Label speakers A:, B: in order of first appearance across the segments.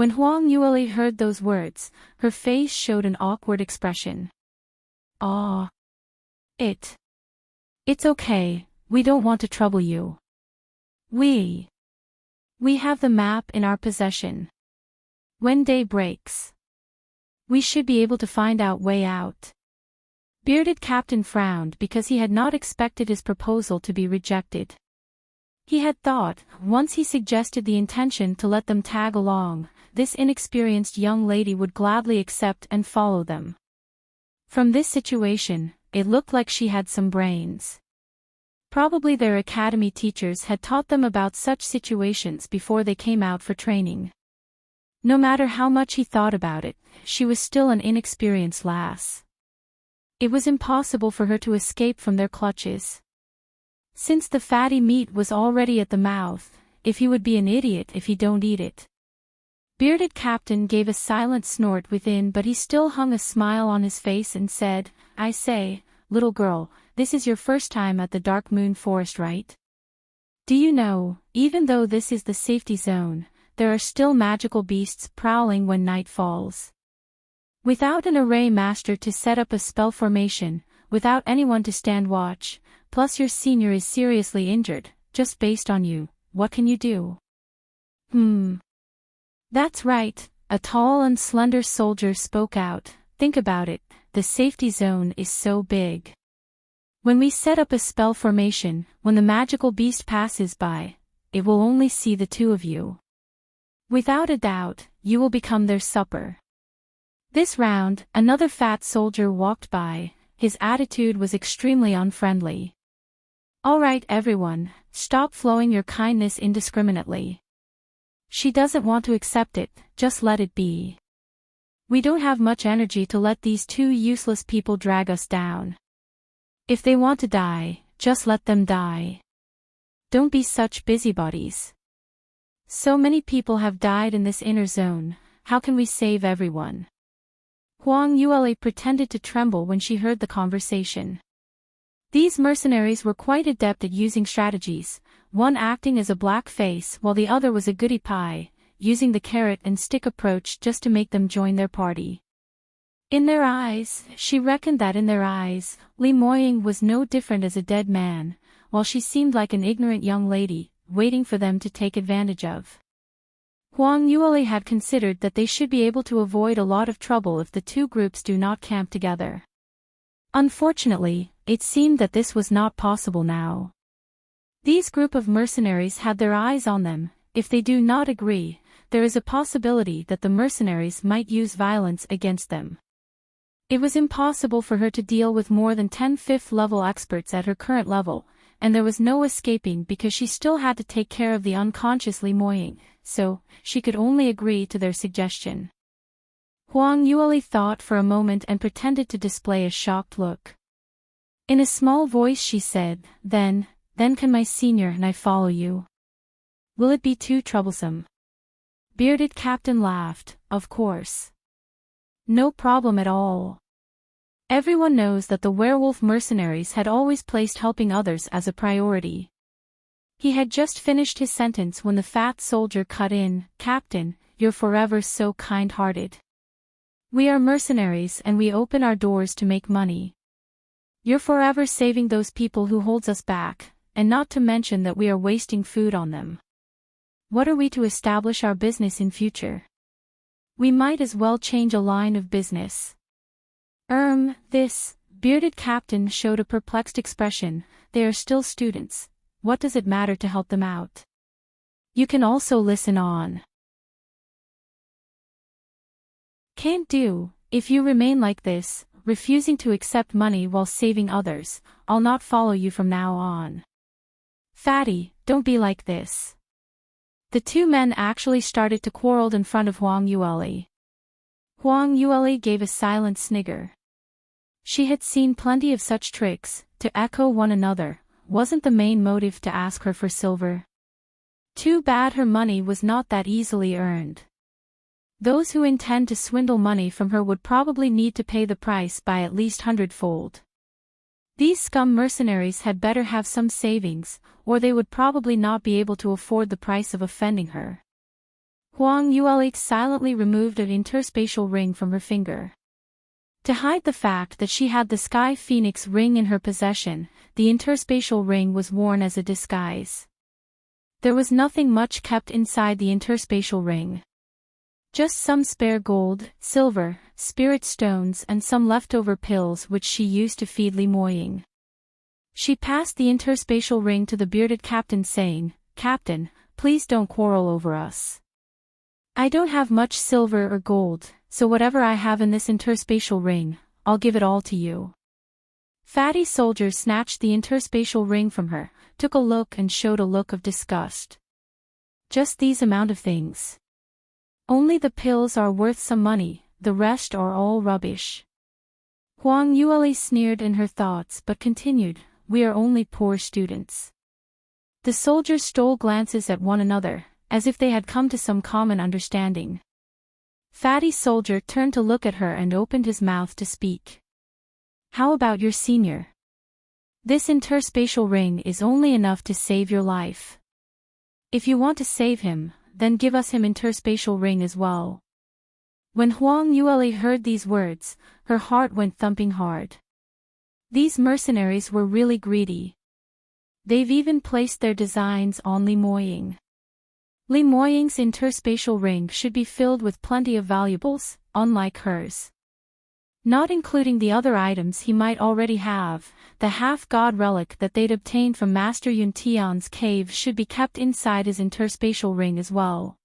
A: When Huang Yueli heard those words, her face showed an awkward expression. "Ah. It's okay, we don't want to trouble you. We have the map in our possession. When day breaks, we should be able to find out way out." Bearded Captain frowned because he had not expected his proposal to be rejected. He had thought, once he suggested the intention to let them tag along, this inexperienced young lady would gladly accept and follow them. From this situation, it looked like she had some brains. Probably their academy teachers had taught them about such situations before they came out for training. No matter how much he thought about it, she was still an inexperienced lass. It was impossible for her to escape from their clutches. Since the fatty meat was already at the mouth, if he would be an idiot if he don't eat it. Bearded Captain gave a silent snort within, but he still hung a smile on his face and said, "I say, little girl, this is your first time at the Dark Moon Forest, right? Do you know, even though this is the safety zone, there are still magical beasts prowling when night falls. Without an array master to set up a spell formation, without anyone to stand watch, plus your senior is seriously injured, just based on you, what can you do?" "That's right," a tall and slender soldier spoke out. "Think about it, the safety zone is so big. When we set up a spell formation, when the magical beast passes by, it will only see the two of you. Without a doubt, you will become their supper." This round, another fat soldier walked by. His attitude was extremely unfriendly. "All right, everyone, stop flowing your kindness indiscriminately. She doesn't want to accept it, just let it be. We don't have much energy to let these two useless people drag us down. If they want to die, just let them die. Don't be such busybodies. So many people have died in this inner zone, how can we save everyone?" Huang Yueli pretended to tremble when she heard the conversation. These mercenaries were quite adept at using strategies, one acting as a black face while the other was a goody pie, using the carrot and stick approach just to make them join their party. In their eyes, she reckoned that in their eyes, Li Moying was no different as a dead man, while she seemed like an ignorant young lady, waiting for them to take advantage of. Huang Yueli had considered that they should be able to avoid a lot of trouble if the two groups do not camp together. Unfortunately, it seemed that this was not possible now. These group of mercenaries had their eyes on them. If they do not agree, there is a possibility that the mercenaries might use violence against them. It was impossible for her to deal with more than 10 fifth-level experts at her current level, and there was no escaping because she still had to take care of the unconscious Li Moying, so she could only agree to their suggestion. Huang Yueli thought for a moment and pretended to display a shocked look. In a small voice she said, Then can my senior and I follow you? Will it be too troublesome?" Bearded Captain laughed, "Of course. No problem at all. Everyone knows that the werewolf mercenaries had always placed helping others as a priority." He had just finished his sentence when the fat soldier cut in, "Captain, you're forever so kind-hearted. We are mercenaries and we open our doors to make money. You're forever saving those people who holds us back, and not to mention that we are wasting food on them. What are we to establish our business in future? We might as well change a line of business." This bearded captain showed a perplexed expression. "They are still students. What does it matter to help them out? You can also listen on." "Can't do. If you remain like this, refusing to accept money while saving others, I'll not follow you from now on." "Fatty, don't be like this." The two men actually started to quarrel in front of Huang Yueli. Huang Yueli gave a silent snigger. She had seen plenty of such tricks. To echo one another wasn't the main motive to ask her for silver. Too bad her money was not that easily earned. Those who intend to swindle money from her would probably need to pay the price by at least 100-fold. These scum mercenaries had better have some savings, or they would probably not be able to afford the price of offending her. Huang Yueli silently removed an interspatial ring from her finger. To hide the fact that she had the Sky Phoenix ring in her possession, the interspatial ring was worn as a disguise. There was nothing much kept inside the interspatial ring. Just some spare gold, silver, spirit stones and some leftover pills which she used to feed Li Moying. She passed the interspatial ring to the bearded captain saying, "Captain, please don't quarrel over us. I don't have much silver or gold, so whatever I have in this interspatial ring, I'll give it all to you." Fatty Soldier snatched the interspatial ring from her, took a look and showed a look of disgust. "Just these amount of things. Only the pills are worth some money, the rest are all rubbish." Huang Yueli sneered in her thoughts but continued, "We are only poor students." The soldiers stole glances at one another, as if they had come to some common understanding. Fatty Soldier turned to look at her and opened his mouth to speak. "How about your senior? This interspatial ring is only enough to save your life. If you want to save him, then give us him interspatial ring as well." When Huang Yueli heard these words, her heart went thumping hard. These mercenaries were really greedy. They've even placed their designs on Li Moying. Li Moying's interspatial ring should be filled with plenty of valuables, unlike hers. Not including the other items he might already have, the half-god relic that they'd obtained from Master Yun Tian's cave should be kept inside his interspatial ring as well.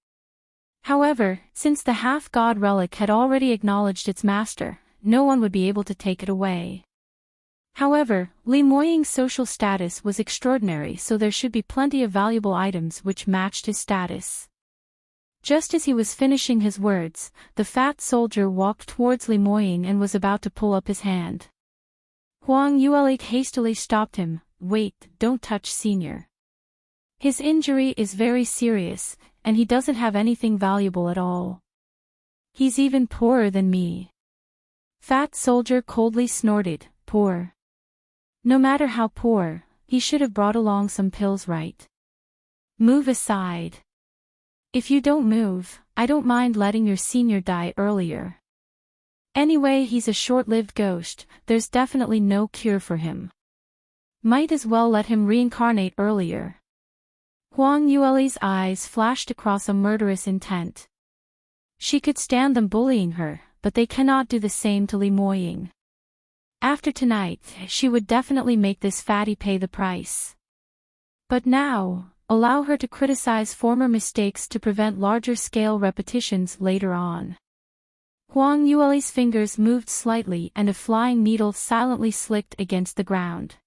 A: However, since the half-god relic had already acknowledged its master, no one would be able to take it away. However, Li Moying's social status was extraordinary, so there should be plenty of valuable items which matched his status. Just as he was finishing his words, the fat soldier walked towards Li Moying and was about to pull up his hand. Huang Yueli hastily stopped him. "Wait, don't touch senior. His injury is very serious, and he doesn't have anything valuable at all. He's even poorer than me." Fat soldier coldly snorted, "Poor? No matter how poor, he should have brought along some pills, right? Move aside. If you don't move, I don't mind letting your senior die earlier. Anyway, he's a short-lived ghost, there's definitely no cure for him. Might as well let him reincarnate earlier." Huang Yueli's eyes flashed across a murderous intent. She could stand them bullying her, but they cannot do the same to Li Moying. After tonight, she would definitely make this fatty pay the price. But now, allow her to criticize former mistakes to prevent larger-scale repetitions later on. Huang Yueli's fingers moved slightly and a flying needle silently slicked against the ground.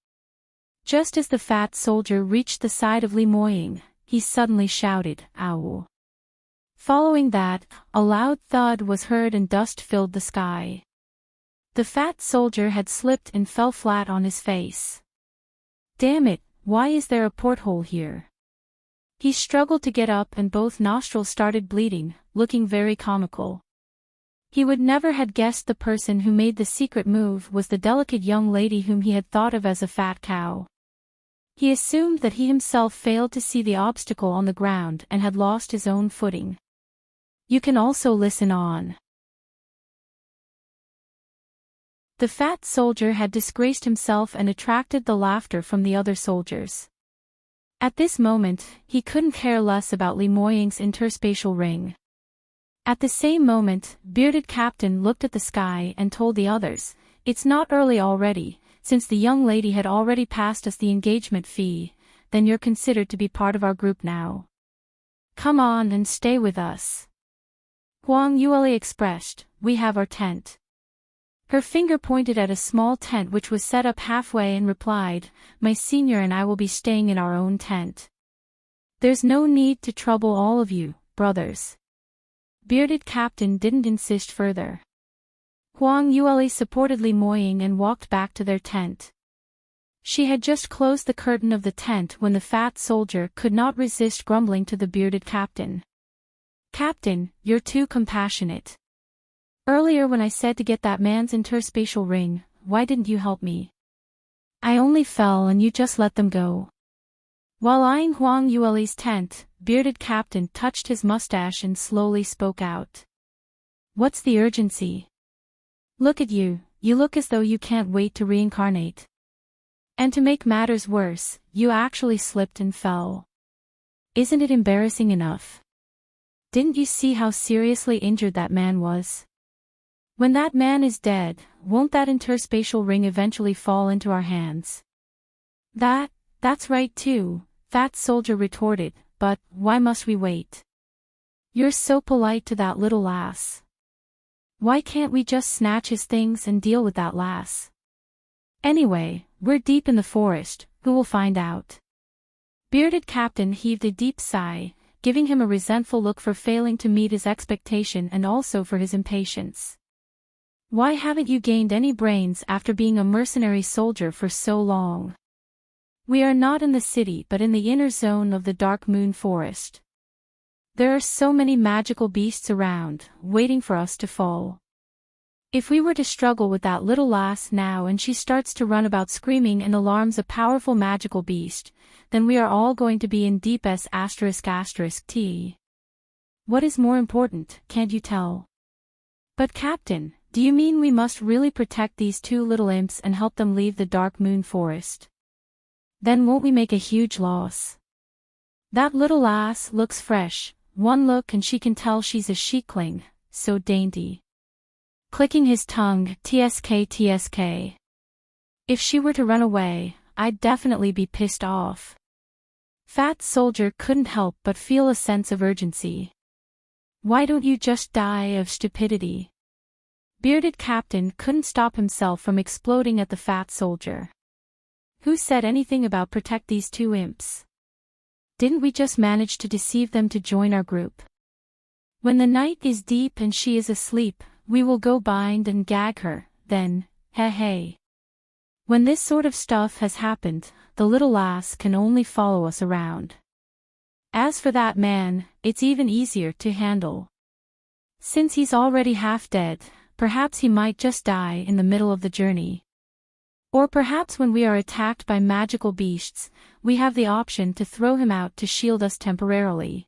A: Just as the fat soldier reached the side of Li Moying, he suddenly shouted, "Ow!" Following that, a loud thud was heard and dust filled the sky. The fat soldier had slipped and fell flat on his face. "Damn it, why is there a porthole here?" He struggled to get up and both nostrils started bleeding, looking very comical. He would never had guessed the person who made the secret move was the delicate young lady whom he had thought of as a fat cow. He assumed that he himself failed to see the obstacle on the ground and had lost his own footing. You can also listen on. The fat soldier had disgraced himself and attracted the laughter from the other soldiers. At this moment, he couldn't care less about Li Moying's interspatial ring. At the same moment, Bearded Captain looked at the sky and told the others, "It's not early already, since the young lady had already passed us the engagement fee, then you're considered to be part of our group now. Come on and stay with us." Huang Yueli expressed, "We have our tent." Her finger pointed at a small tent which was set up halfway and replied, "My senior and I will be staying in our own tent. There's no need to trouble all of you, brothers." Bearded Captain didn't insist further. Huang Yueli supported Li Moying and walked back to their tent. She had just closed the curtain of the tent when the fat soldier could not resist grumbling to the Bearded Captain. "Captain, you're too compassionate. Earlier when I said to get that man's interspatial ring, why didn't you help me? I only fell and you just let them go." While eyeing Huang Yueli's tent, bearded captain touched his mustache and slowly spoke out. What's the urgency? Look at you, you look as though you can't wait to reincarnate. And to make matters worse, you actually slipped and fell. Isn't it embarrassing enough? Didn't you see how seriously injured that man was? When that man is dead, won't that interspatial ring eventually fall into our hands? That's right too, Fat Soldier retorted, but why must we wait? You're so polite to that little lass. Why can't we just snatch his things and deal with that lass? Anyway, we're deep in the forest, who will find out? Bearded Captain heaved a deep sigh, giving him a resentful look for failing to meet his expectation and also for his impatience. Why haven't you gained any brains after being a mercenary soldier for so long? We are not in the city but in the inner zone of the Dark Moon Forest. There are so many magical beasts around, waiting for us to fall. If we were to struggle with that little lass now and she starts to run about screaming and alarms a powerful magical beast, then we are all going to be in deep S***T. What is more important, can't you tell? But Captain, do you mean we must really protect these two little imps and help them leave the Dark Moon Forest? Then won't we make a huge loss? That little lass looks fresh, one look and she can tell she's a sheikling, so dainty. Clicking his tongue, tsk. If she were to run away, I'd definitely be pissed off. Fat Soldier couldn't help but feel a sense of urgency. Why don't you just die of stupidity? Bearded Captain couldn't stop himself from exploding at the Fat Soldier. Who said anything about protect these two imps? Didn't we just manage to deceive them to join our group? When the night is deep and she is asleep, we will go bind and gag her, then, hey. When this sort of stuff has happened, the little lass can only follow us around. As for that man, it's even easier to handle. Since he's already half dead, perhaps he might just die in the middle of the journey. Or perhaps when we are attacked by magical beasts, we have the option to throw him out to shield us temporarily.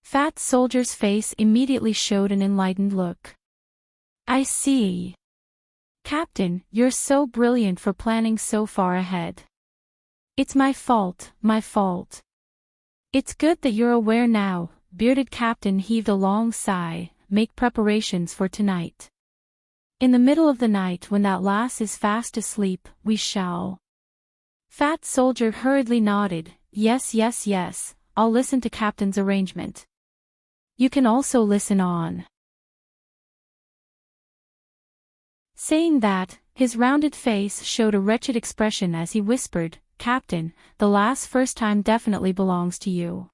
A: Fat Soldier's face immediately showed an enlightened look. I see. Captain, you're so brilliant for planning so far ahead. It's my fault. It's good that you're aware now, Bearded Captain heaved a long sigh, make preparations for tonight. In the middle of the night when that lass is fast asleep, we shall. Fat Soldier hurriedly nodded, yes, I'll listen to Captain's arrangement. You can also listen on. Saying that, his rounded face showed a wretched expression as he whispered, Captain, the lass first time definitely belongs to you.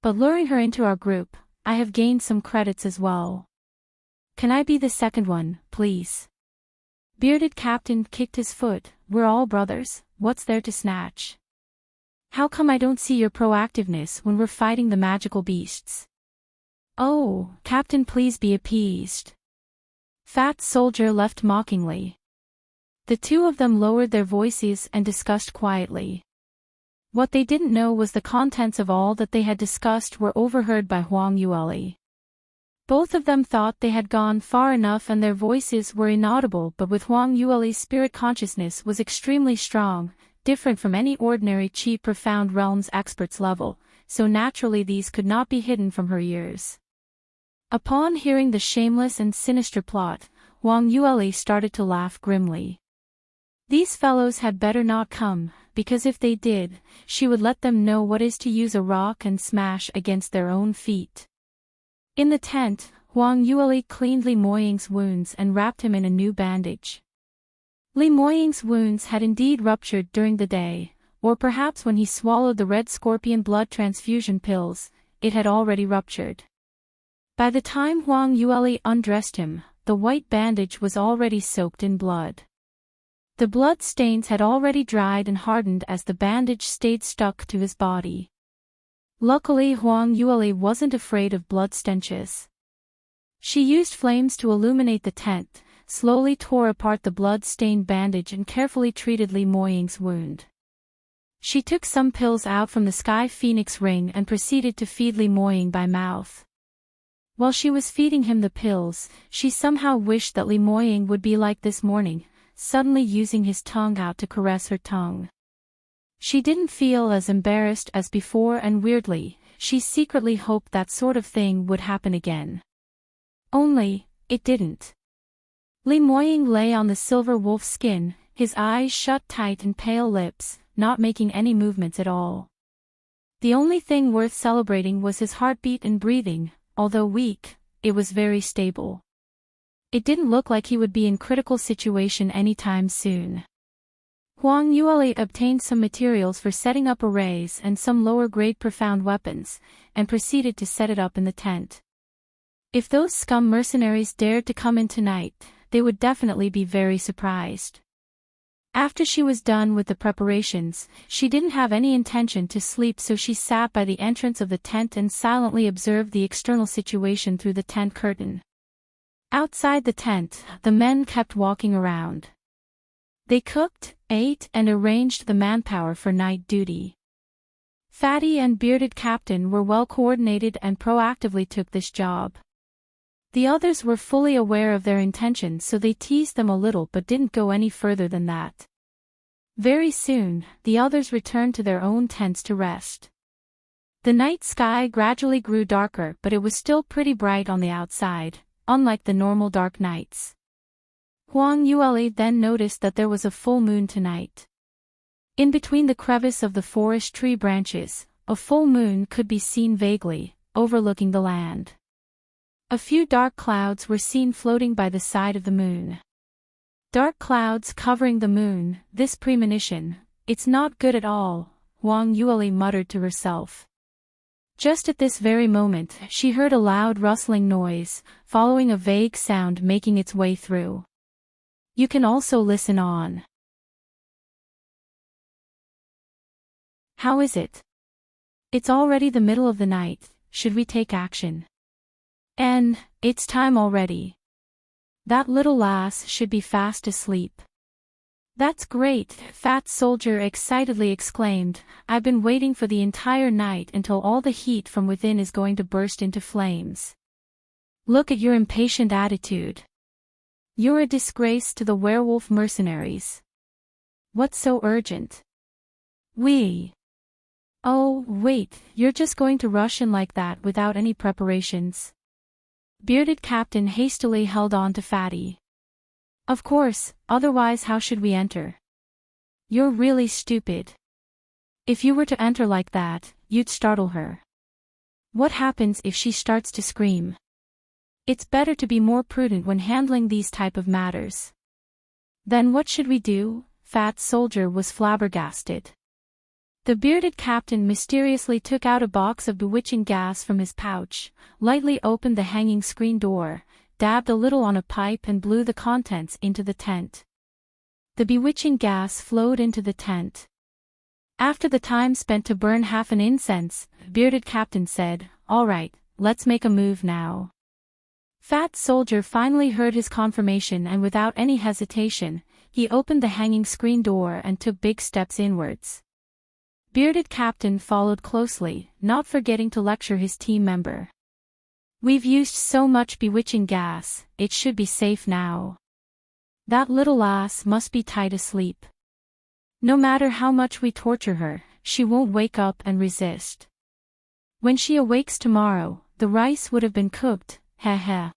A: But luring her into our group, I have gained some credits as well. Can I be the second one, please? Bearded Captain kicked his foot, we're all brothers, what's there to snatch? How come I don't see your proactiveness when we're fighting the magical beasts? Oh, Captain, please be appeased. Fat Soldier left mockingly. The two of them lowered their voices and discussed quietly. What they didn't know was the contents of all that they had discussed were overheard by Huang Yueli. Both of them thought they had gone far enough and their voices were inaudible, but with Huang Yueli's spirit consciousness was extremely strong, different from any ordinary Chi Profound Realms expert's level, so naturally these could not be hidden from her ears. Upon hearing the shameless and sinister plot, Huang Yueli started to laugh grimly. These fellows had better not come, because if they did, she would let them know what is to use a rock and smash against their own feet. In the tent, Huang Yueli cleaned Li Moying's wounds and wrapped him in a new bandage. Li Moying's wounds had indeed ruptured during the day, or perhaps when he swallowed the red scorpion blood transfusion pills, it had already ruptured. By the time Huang Yueli undressed him, the white bandage was already soaked in blood. The blood stains had already dried and hardened as the bandage stayed stuck to his body. Luckily Huang Yueli wasn't afraid of blood stenches. She used flames to illuminate the tent, slowly tore apart the blood-stained bandage and carefully treated Li Moying's wound. She took some pills out from the Sky Phoenix ring and proceeded to feed Limoying by mouth. While she was feeding him the pills, she somehow wished that Limoying would be like this morning, suddenly using his tongue out to caress her tongue. She didn't feel as embarrassed as before, and weirdly, she secretly hoped that sort of thing would happen again. Only, it didn't. Limoying lay on the silver wolf skin, his eyes shut tight and pale lips, not making any movements at all. The only thing worth celebrating was his heartbeat and breathing. Although weak, it was very stable. It didn't look like he would be in critical situation anytime soon. Huang Yueli obtained some materials for setting up arrays and some lower-grade profound weapons, and proceeded to set it up in the tent. If those scum mercenaries dared to come in tonight, they would definitely be very surprised. After she was done with the preparations, she didn't have any intention to sleep, so she sat by the entrance of the tent and silently observed the external situation through the tent curtain. Outside the tent, the men kept walking around. They cooked, ate, and arranged the manpower for night duty. Fatty and Bearded Captain were well coordinated and proactively took this job. The others were fully aware of their intentions, so they teased them a little but didn't go any further than that. Very soon, the others returned to their own tents to rest. The night sky gradually grew darker, but it was still pretty bright on the outside, unlike the normal dark nights. Huang Yueli then noticed that there was a full moon tonight. In between the crevice of the forest tree branches, a full moon could be seen vaguely, overlooking the land. A few dark clouds were seen floating by the side of the moon. Dark clouds covering the moon, this premonition, it's not good at all, Huang Yueli muttered to herself. Just at this very moment, she heard a loud rustling noise, following a vague sound making its way through. You can also listen on. How is it? It's already the middle of the night, should we take action? And, it's time already. That little lass should be fast asleep. That's great, Fat Soldier excitedly exclaimed. I've been waiting for the entire night until all the heat from within is going to burst into flames. Look at your impatient attitude. You're a disgrace to the werewolf mercenaries. What's so urgent? Oh, wait, you're just going to rush in like that without any preparations? Bearded Captain hastily held on to Fatty. Of course, otherwise how should we enter? You're really stupid. If you were to enter like that, you'd startle her. What happens if she starts to scream? It's better to be more prudent when handling these type of matters. Then what should we do? Fat Soldier was flabbergasted. The Bearded Captain mysteriously took out a box of bewitching gas from his pouch, lightly opened the hanging screen door, dabbed a little on a pipe and blew the contents into the tent. The bewitching gas flowed into the tent. After the time spent to burn half an incense, Bearded Captain said, "All right, let's make a move now." Fat Soldier finally heard his confirmation, and without any hesitation, he opened the hanging screen door and took big steps inwards. Bearded Captain followed closely, not forgetting to lecture his team member. We've used so much bewitching gas, it should be safe now. That little lass must be tight asleep. No matter how much we torture her, she won't wake up and resist. When she awakes tomorrow, the rice would have been cooked, heh.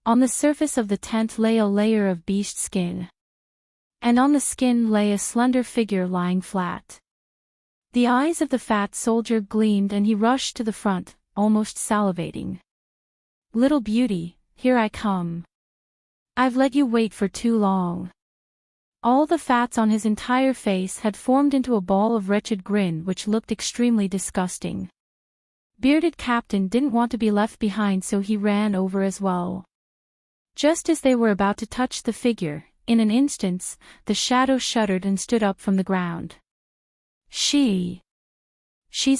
A: On the surface of the tent lay a layer of beast skin. And on the skin lay a slender figure lying flat. The eyes of the Fat Soldier gleamed and he rushed to the front, almost salivating. Little beauty, here I come. I've let you wait for too long. All the fats on his entire face had formed into a ball of wretched grin which looked extremely disgusting. Bearded Captain didn't want to be left behind, so he ran over as well. Just as they were about to touch the figure, in an instant, the shadow shuddered and stood up from the ground. She's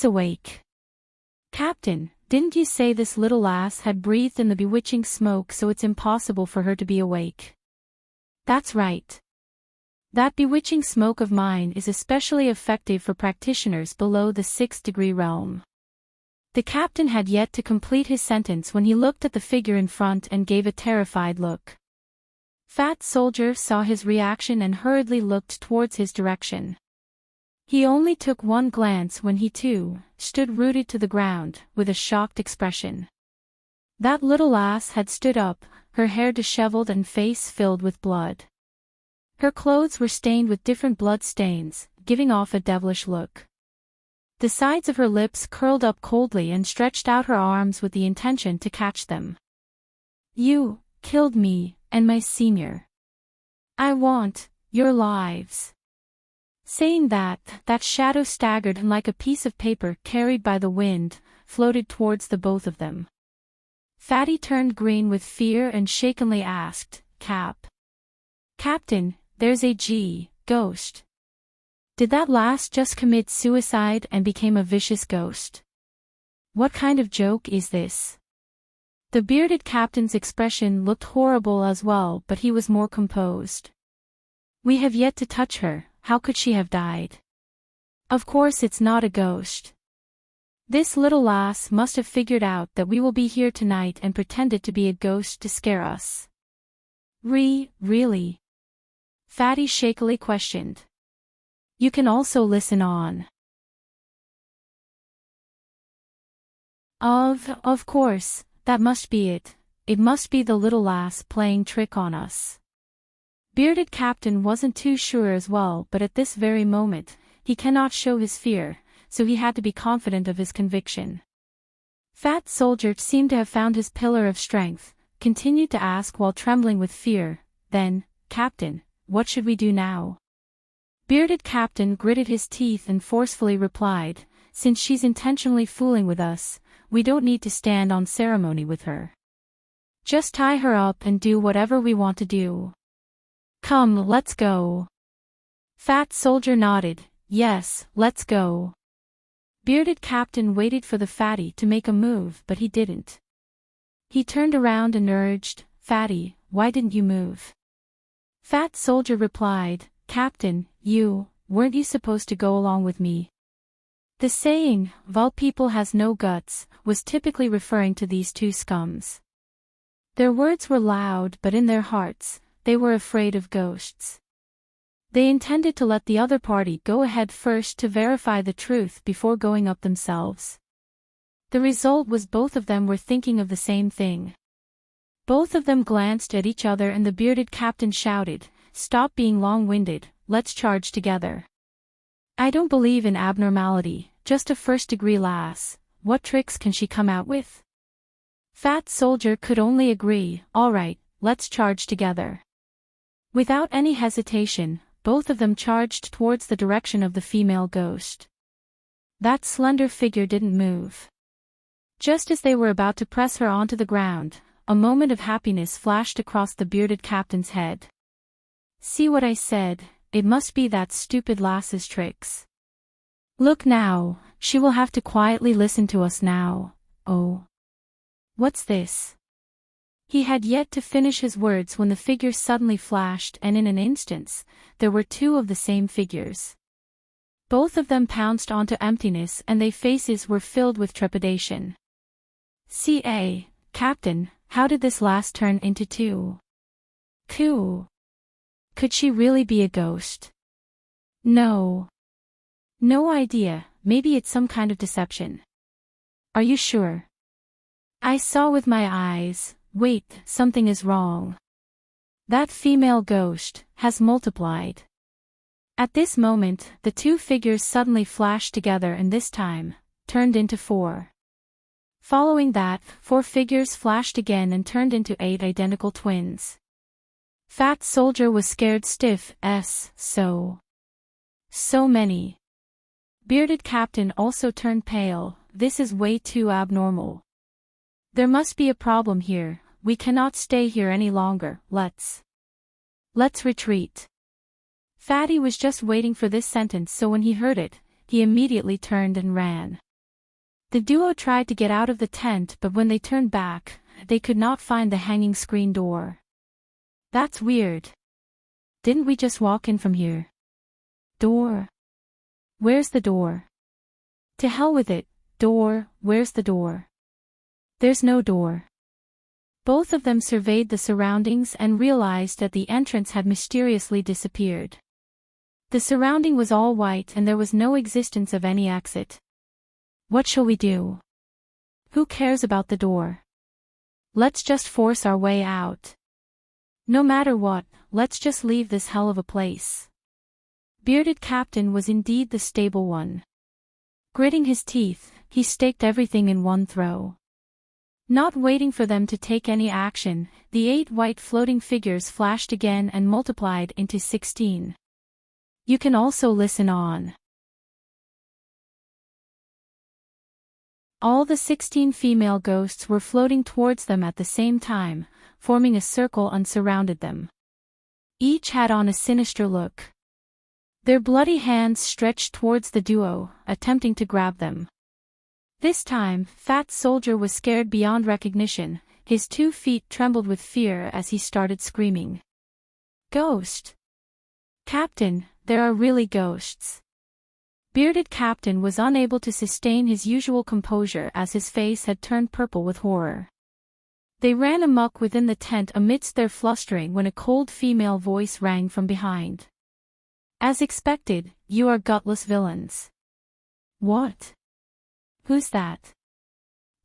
A: awake. Captain, didn't you say this little lass had breathed in the bewitching smoke, so it's impossible for her to be awake? That's right. That bewitching smoke of mine is especially effective for practitioners below the 6th-degree realm. The captain had yet to complete his sentence when he looked at the figure in front and gave a terrified look. Fat Soldier saw his reaction and hurriedly looked towards his direction. He only took one glance when he, too, stood rooted to the ground, with a shocked expression. That little lass had stood up, her hair disheveled and face filled with blood. Her clothes were stained with different blood stains, giving off a devilish look. The sides of her lips curled up coldly and stretched out her arms with the intention to catch them. "You killed me, and my senior. I want your lives." Saying that shadow staggered and like a piece of paper carried by the wind, floated towards the both of them. Fatty turned green with fear and shakenly asked, Captain, there's a ghost. Did that lass just commit suicide and became a vicious ghost? What kind of joke is this?" The bearded captain's expression looked horrible as well, but he was more composed. "We have yet to touch her, how could she have died? Of course it's not a ghost. This little lass must have figured out that we will be here tonight and pretended to be a ghost to scare us." Really? Fatty shakily questioned. "You can also listen on." Of course, that must be it. It must be the little lass playing trick on us." Bearded Captain wasn't too sure as well, but at this very moment, he cannot show his fear, so he had to be confident of his conviction. Fat Soldier seemed to have found his pillar of strength, continued to ask while trembling with fear, then, "Captain, what should we do now?" Bearded Captain gritted his teeth and forcefully replied, "Since she's intentionally fooling with us, we don't need to stand on ceremony with her. Just tie her up and do whatever we want to do. Come, let's go." Fat Soldier nodded, "Yes, let's go." Bearded Captain waited for the fatty to make a move, but he didn't. He turned around and urged, "Fatty, why didn't you move?" Fat Soldier replied, "Captain, weren't you supposed to go along with me?" The saying, "Vul people has no guts," was typically referring to these two scums. Their words were loud, but in their hearts, they were afraid of ghosts. They intended to let the other party go ahead first to verify the truth before going up themselves. The result was both of them were thinking of the same thing. Both of them glanced at each other and the bearded captain shouted, "Stop being long-winded, let's charge together. I don't believe in abnormality, just a first-degree lass, what tricks can she come out with?" Fat Soldier could only agree, "All right, let's charge together." Without any hesitation, both of them charged towards the direction of the female ghost. That slender figure didn't move. Just as they were about to press her onto the ground, a moment of happiness flashed across the bearded captain's head. "See what I said, it must be that stupid lass's tricks. Look now, she will have to quietly listen to us now. Oh. What's this?" He had yet to finish his words when the figure suddenly flashed, and in an instant, there were two of the same figures. Both of them pounced onto emptiness and their faces were filled with trepidation. Captain, how did this last turn into two? Could she really be a ghost? No idea, maybe it's some kind of deception. Are you sure? I saw with my eyes. Wait, something is wrong. That female ghost has multiplied. At this moment, the two figures suddenly flashed together and this time, turned into 4. Following that, 4 figures flashed again and turned into 8 identical twins. Fat Soldier was scared stiff, so many. Bearded Captain also turned pale, this is way too abnormal. There must be a problem here, we cannot stay here any longer, let's retreat. Fatty was just waiting for this sentence, so when he heard it, he immediately turned and ran. The duo tried to get out of the tent, but when they turned back, they could not find the hanging screen door. That's weird. Didn't we just walk in from here? Door. Where's the door? To hell with it, door, where's the door? There's no door. Both of them surveyed the surroundings and realized that the entrance had mysteriously disappeared. The surrounding was all white and there was no existence of any exit. What shall we do? Who cares about the door? Let's just force our way out. No matter what, let's just leave this hell of a place. Bearded Captain was indeed the stable one. Gritting his teeth, he staked everything in one throw. Not waiting for them to take any action, the 8 white floating figures flashed again and multiplied into 16. You can also listen on. All the 16 female ghosts were floating towards them at the same time, forming a circle and surrounded them. Each had on a sinister look. Their bloody hands stretched towards the duo, attempting to grab them. This time, Fat Soldier was scared beyond recognition, his 2 feet trembled with fear as he started screaming. Ghost! Captain, there are really ghosts. Bearded Captain was unable to sustain his usual composure as his face had turned purple with horror. They ran amok within the tent amidst their flustering when a cold female voice rang from behind. As expected, you are gutless villains. What? Who's that?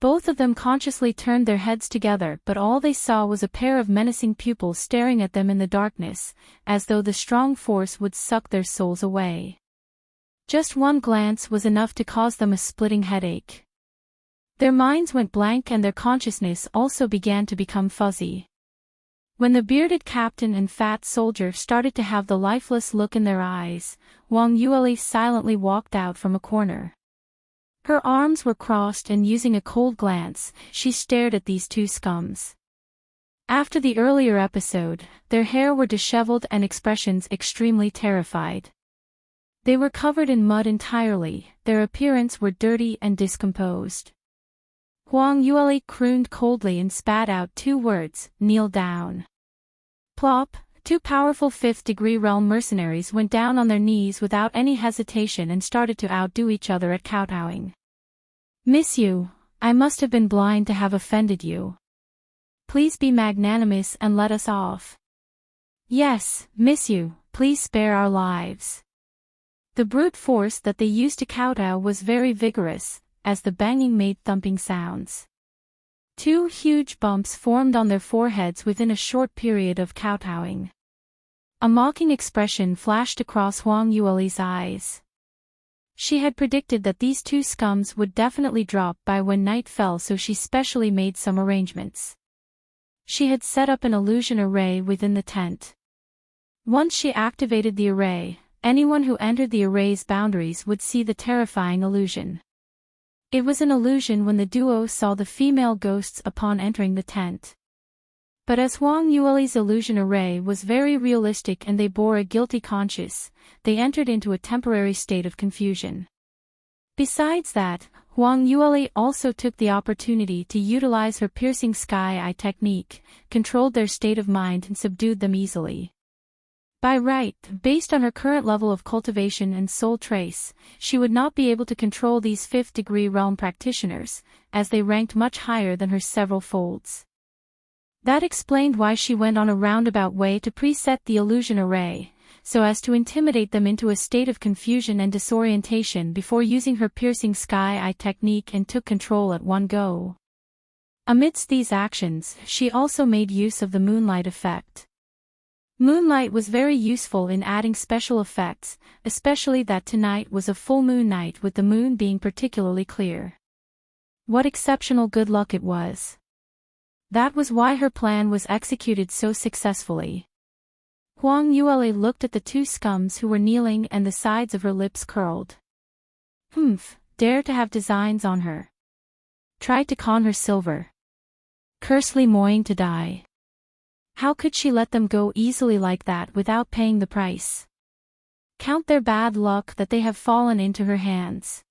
A: Both of them consciously turned their heads together, but all they saw was a pair of menacing pupils staring at them in the darkness, as though the strong force would suck their souls away. Just one glance was enough to cause them a splitting headache. Their minds went blank and their consciousness also began to become fuzzy. When the bearded captain and fat soldier started to have the lifeless look in their eyes, Wang Yueli silently walked out from a corner. Her arms were crossed and using a cold glance, she stared at these 2 scums. After the earlier episode, their hair were disheveled and expressions extremely terrified. They were covered in mud entirely, their appearance were dirty and discomposed. Huang Yueli crooned coldly and spat out 2 words, kneel down. Plop, 2 powerful 5th-degree realm mercenaries went down on their knees without any hesitation and started to outdo each other at kowtowing. Miss you, I must have been blind to have offended you. Please be magnanimous and let us off. Yes, miss you, please spare our lives. The brute force that they used to kowtow was very vigorous, as the banging made thumping sounds. 2 huge bumps formed on their foreheads within a short period of kowtowing. A mocking expression flashed across Huang Yueli's eyes. She had predicted that these 2 scums would definitely drop by when night fell, so she specially made some arrangements. She had set up an illusion array within the tent. Once she activated the array, anyone who entered the array's boundaries would see the terrifying illusion. It was an illusion when the duo saw the female ghosts upon entering the tent. But as Huang Yueli's illusion array was very realistic and they bore a guilty conscience, they entered into a temporary state of confusion. Besides that, Huang Yueli also took the opportunity to utilize her piercing sky eye technique, controlled their state of mind and subdued them easily. By right, based on her current level of cultivation and soul trace, she would not be able to control these 5th-degree realm practitioners, as they ranked much higher than her several folds. That explained why she went on a roundabout way to preset the illusion array, so as to intimidate them into a state of confusion and disorientation before using her piercing sky eye technique and took control at one go. Amidst these actions, she also made use of the moonlight effect. Moonlight was very useful in adding special effects, especially that tonight was a full moon night with the moon being particularly clear. What exceptional good luck it was. That was why her plan was executed so successfully. Huang Yueli looked at the 2 scums who were kneeling and the sides of her lips curled. Dare to have designs on her. Tried to con her silver. Cursely moying to die. How could she let them go easily like that without paying the price? Count their bad luck that they have fallen into her hands.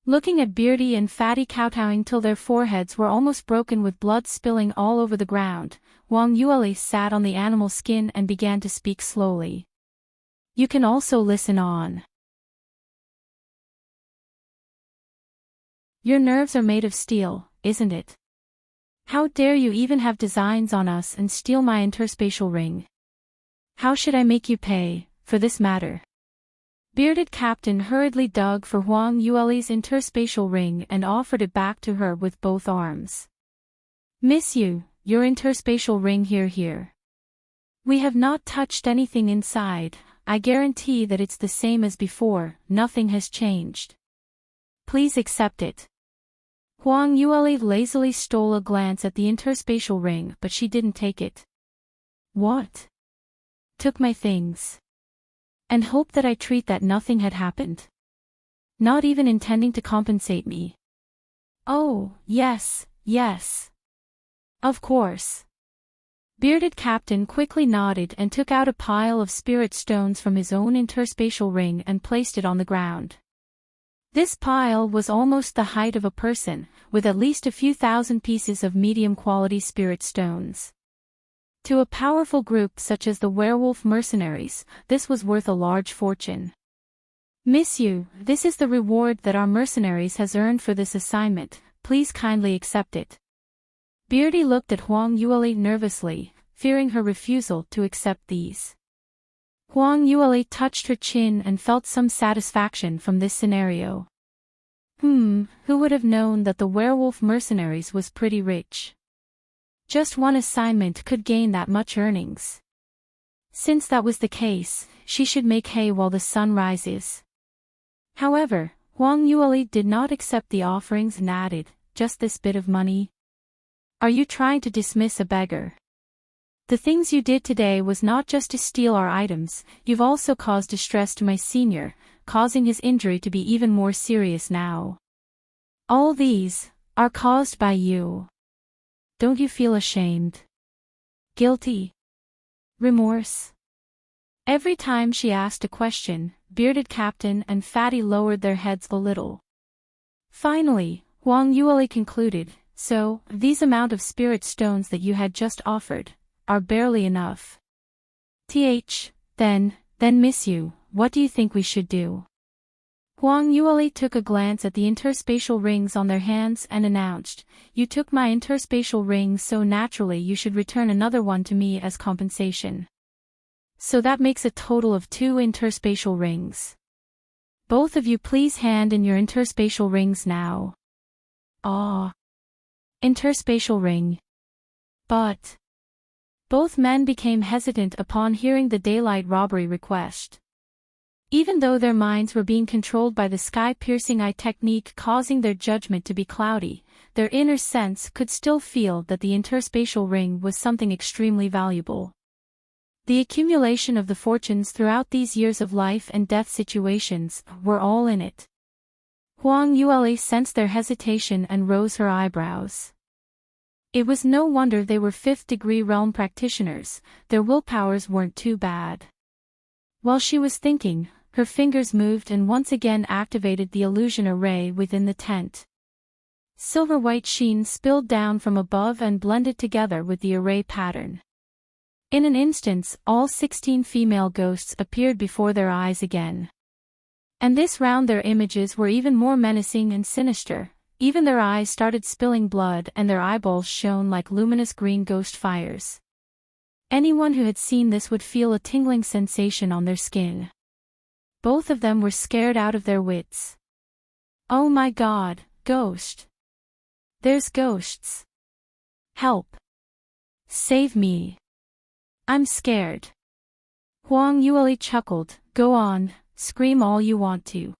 A: Looking at Beardy and Fatty kowtowing till their foreheads were almost broken with blood spilling all over the ground, Huang Yueli sat on the animal skin and began to speak slowly. You can also listen on. Your nerves are made of steel, isn't it? How dare you even have designs on us and steal my interspatial ring? How should I make you pay, for this matter? Bearded Captain hurriedly dug for Huang Yueli's interspatial ring and offered it back to her with both arms. Miss Yu, your interspatial ring here. We have not touched anything inside, I guarantee that it's the same as before, nothing has changed. Please accept it. Huang Yueli lazily stole a glance at the interspatial ring but she didn't take it. What? Took my things. And hoped that I treat that nothing had happened? Not even intending to compensate me. Oh, yes. Of course. Bearded Captain quickly nodded and took out a pile of spirit stones from his own interspatial ring and placed it on the ground. This pile was almost the height of a person, with at least a few thousand pieces of medium-quality spirit stones. To a powerful group such as the werewolf mercenaries, this was worth a large fortune. Miss Yu, this is the reward that our mercenaries has earned for this assignment, please kindly accept it. Beardy looked at Huang Yueli nervously, fearing her refusal to accept these. Huang Yueli touched her chin and felt some satisfaction from this scenario. Who would have known that the werewolf mercenaries was pretty rich? Just one assignment could gain that much earnings. Since that was the case, she should make hay while the sun rises. However, Huang Yueli did not accept the offerings and added, just this bit of money? Are you trying to dismiss a beggar? The things you did today was not just to steal our items, you've also caused distress to my senior, causing his injury to be even more serious now. All these are caused by you. Don't you feel ashamed? Guilty? Remorse? Every time she asked a question, Bearded Captain and Fatty lowered their heads a little. Finally, Huang Yueli concluded, so, these amount of spirit stones that you had just offered, are barely enough. Then Miss Yu, what do you think we should do? Huang Yueli took a glance at the interspatial rings on their hands and announced, you took my interspatial ring so naturally you should return another one to me as compensation. So that makes a total of 2 interspatial rings. Both of you please hand in your interspatial rings now. Ah. Interspatial ring. But. Both men became hesitant upon hearing the daylight robbery request. Even though their minds were being controlled by the sky-piercing eye technique causing their judgment to be cloudy, their inner sense could still feel that the interspatial ring was something extremely valuable. The accumulation of the fortunes throughout these years of life and death situations were all in it. Huang Yueli sensed their hesitation and rose her eyebrows. It was no wonder they were 5th-degree realm practitioners, their willpowers weren't too bad. While she was thinking, her fingers moved and once again activated the illusion array within the tent. Silver-white sheen spilled down from above and blended together with the array pattern. In an instant, all 16 female ghosts appeared before their eyes again. And this round their images were even more menacing and sinister, even their eyes started spilling blood and their eyeballs shone like luminous green ghost fires. Anyone who had seen this would feel a tingling sensation on their skin. Both of them were scared out of their wits. Oh my God, ghost! There's ghosts! Help! Save me! I'm scared. Huang Yueli chuckled, go on, scream all you want to.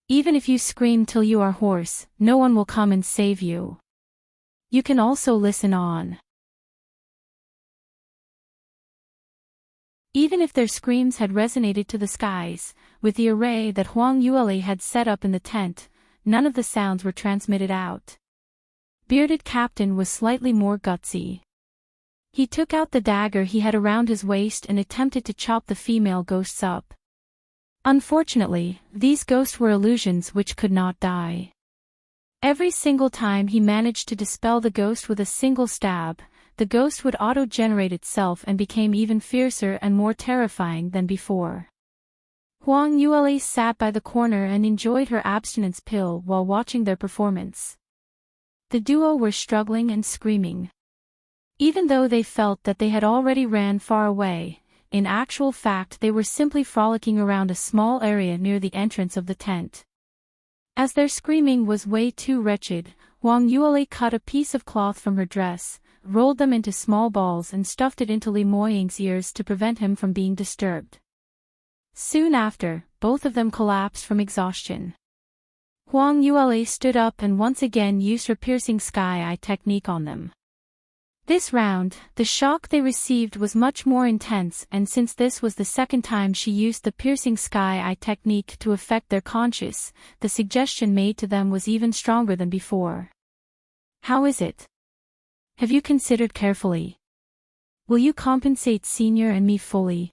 A: Even if you scream till you are hoarse, no one will come and save you. You can also listen on. Even if their screams had resonated to the skies, with the array that Huang Yueli had set up in the tent, none of the sounds were transmitted out. Bearded Captain was slightly more gutsy. He took out the dagger he had around his waist and attempted to chop the female ghosts up. Unfortunately, these ghosts were illusions which could not die. Every single time he managed to dispel the ghost with a single stab, the ghost would auto-generate itself and became even fiercer and more terrifying than before. Huang Yueli sat by the corner and enjoyed her abstinence pill while watching their performance. The duo were struggling and screaming. Even though they felt that they had already ran far away, in actual fact they were simply frolicking around a small area near the entrance of the tent. As their screaming was way too wretched, Huang Yueli cut a piece of cloth from her dress, rolled them into small balls and stuffed it into Li Moying's ears to prevent him from being disturbed. Soon after, both of them collapsed from exhaustion. Huang Yueli stood up and once again used her piercing sky-eye technique on them. This round, the shock they received was much more intense, and since this was the second time she used the piercing sky-eye technique to affect their conscience, the suggestion made to them was even stronger than before. How is it? Have you considered carefully? Will you compensate Senior and me fully?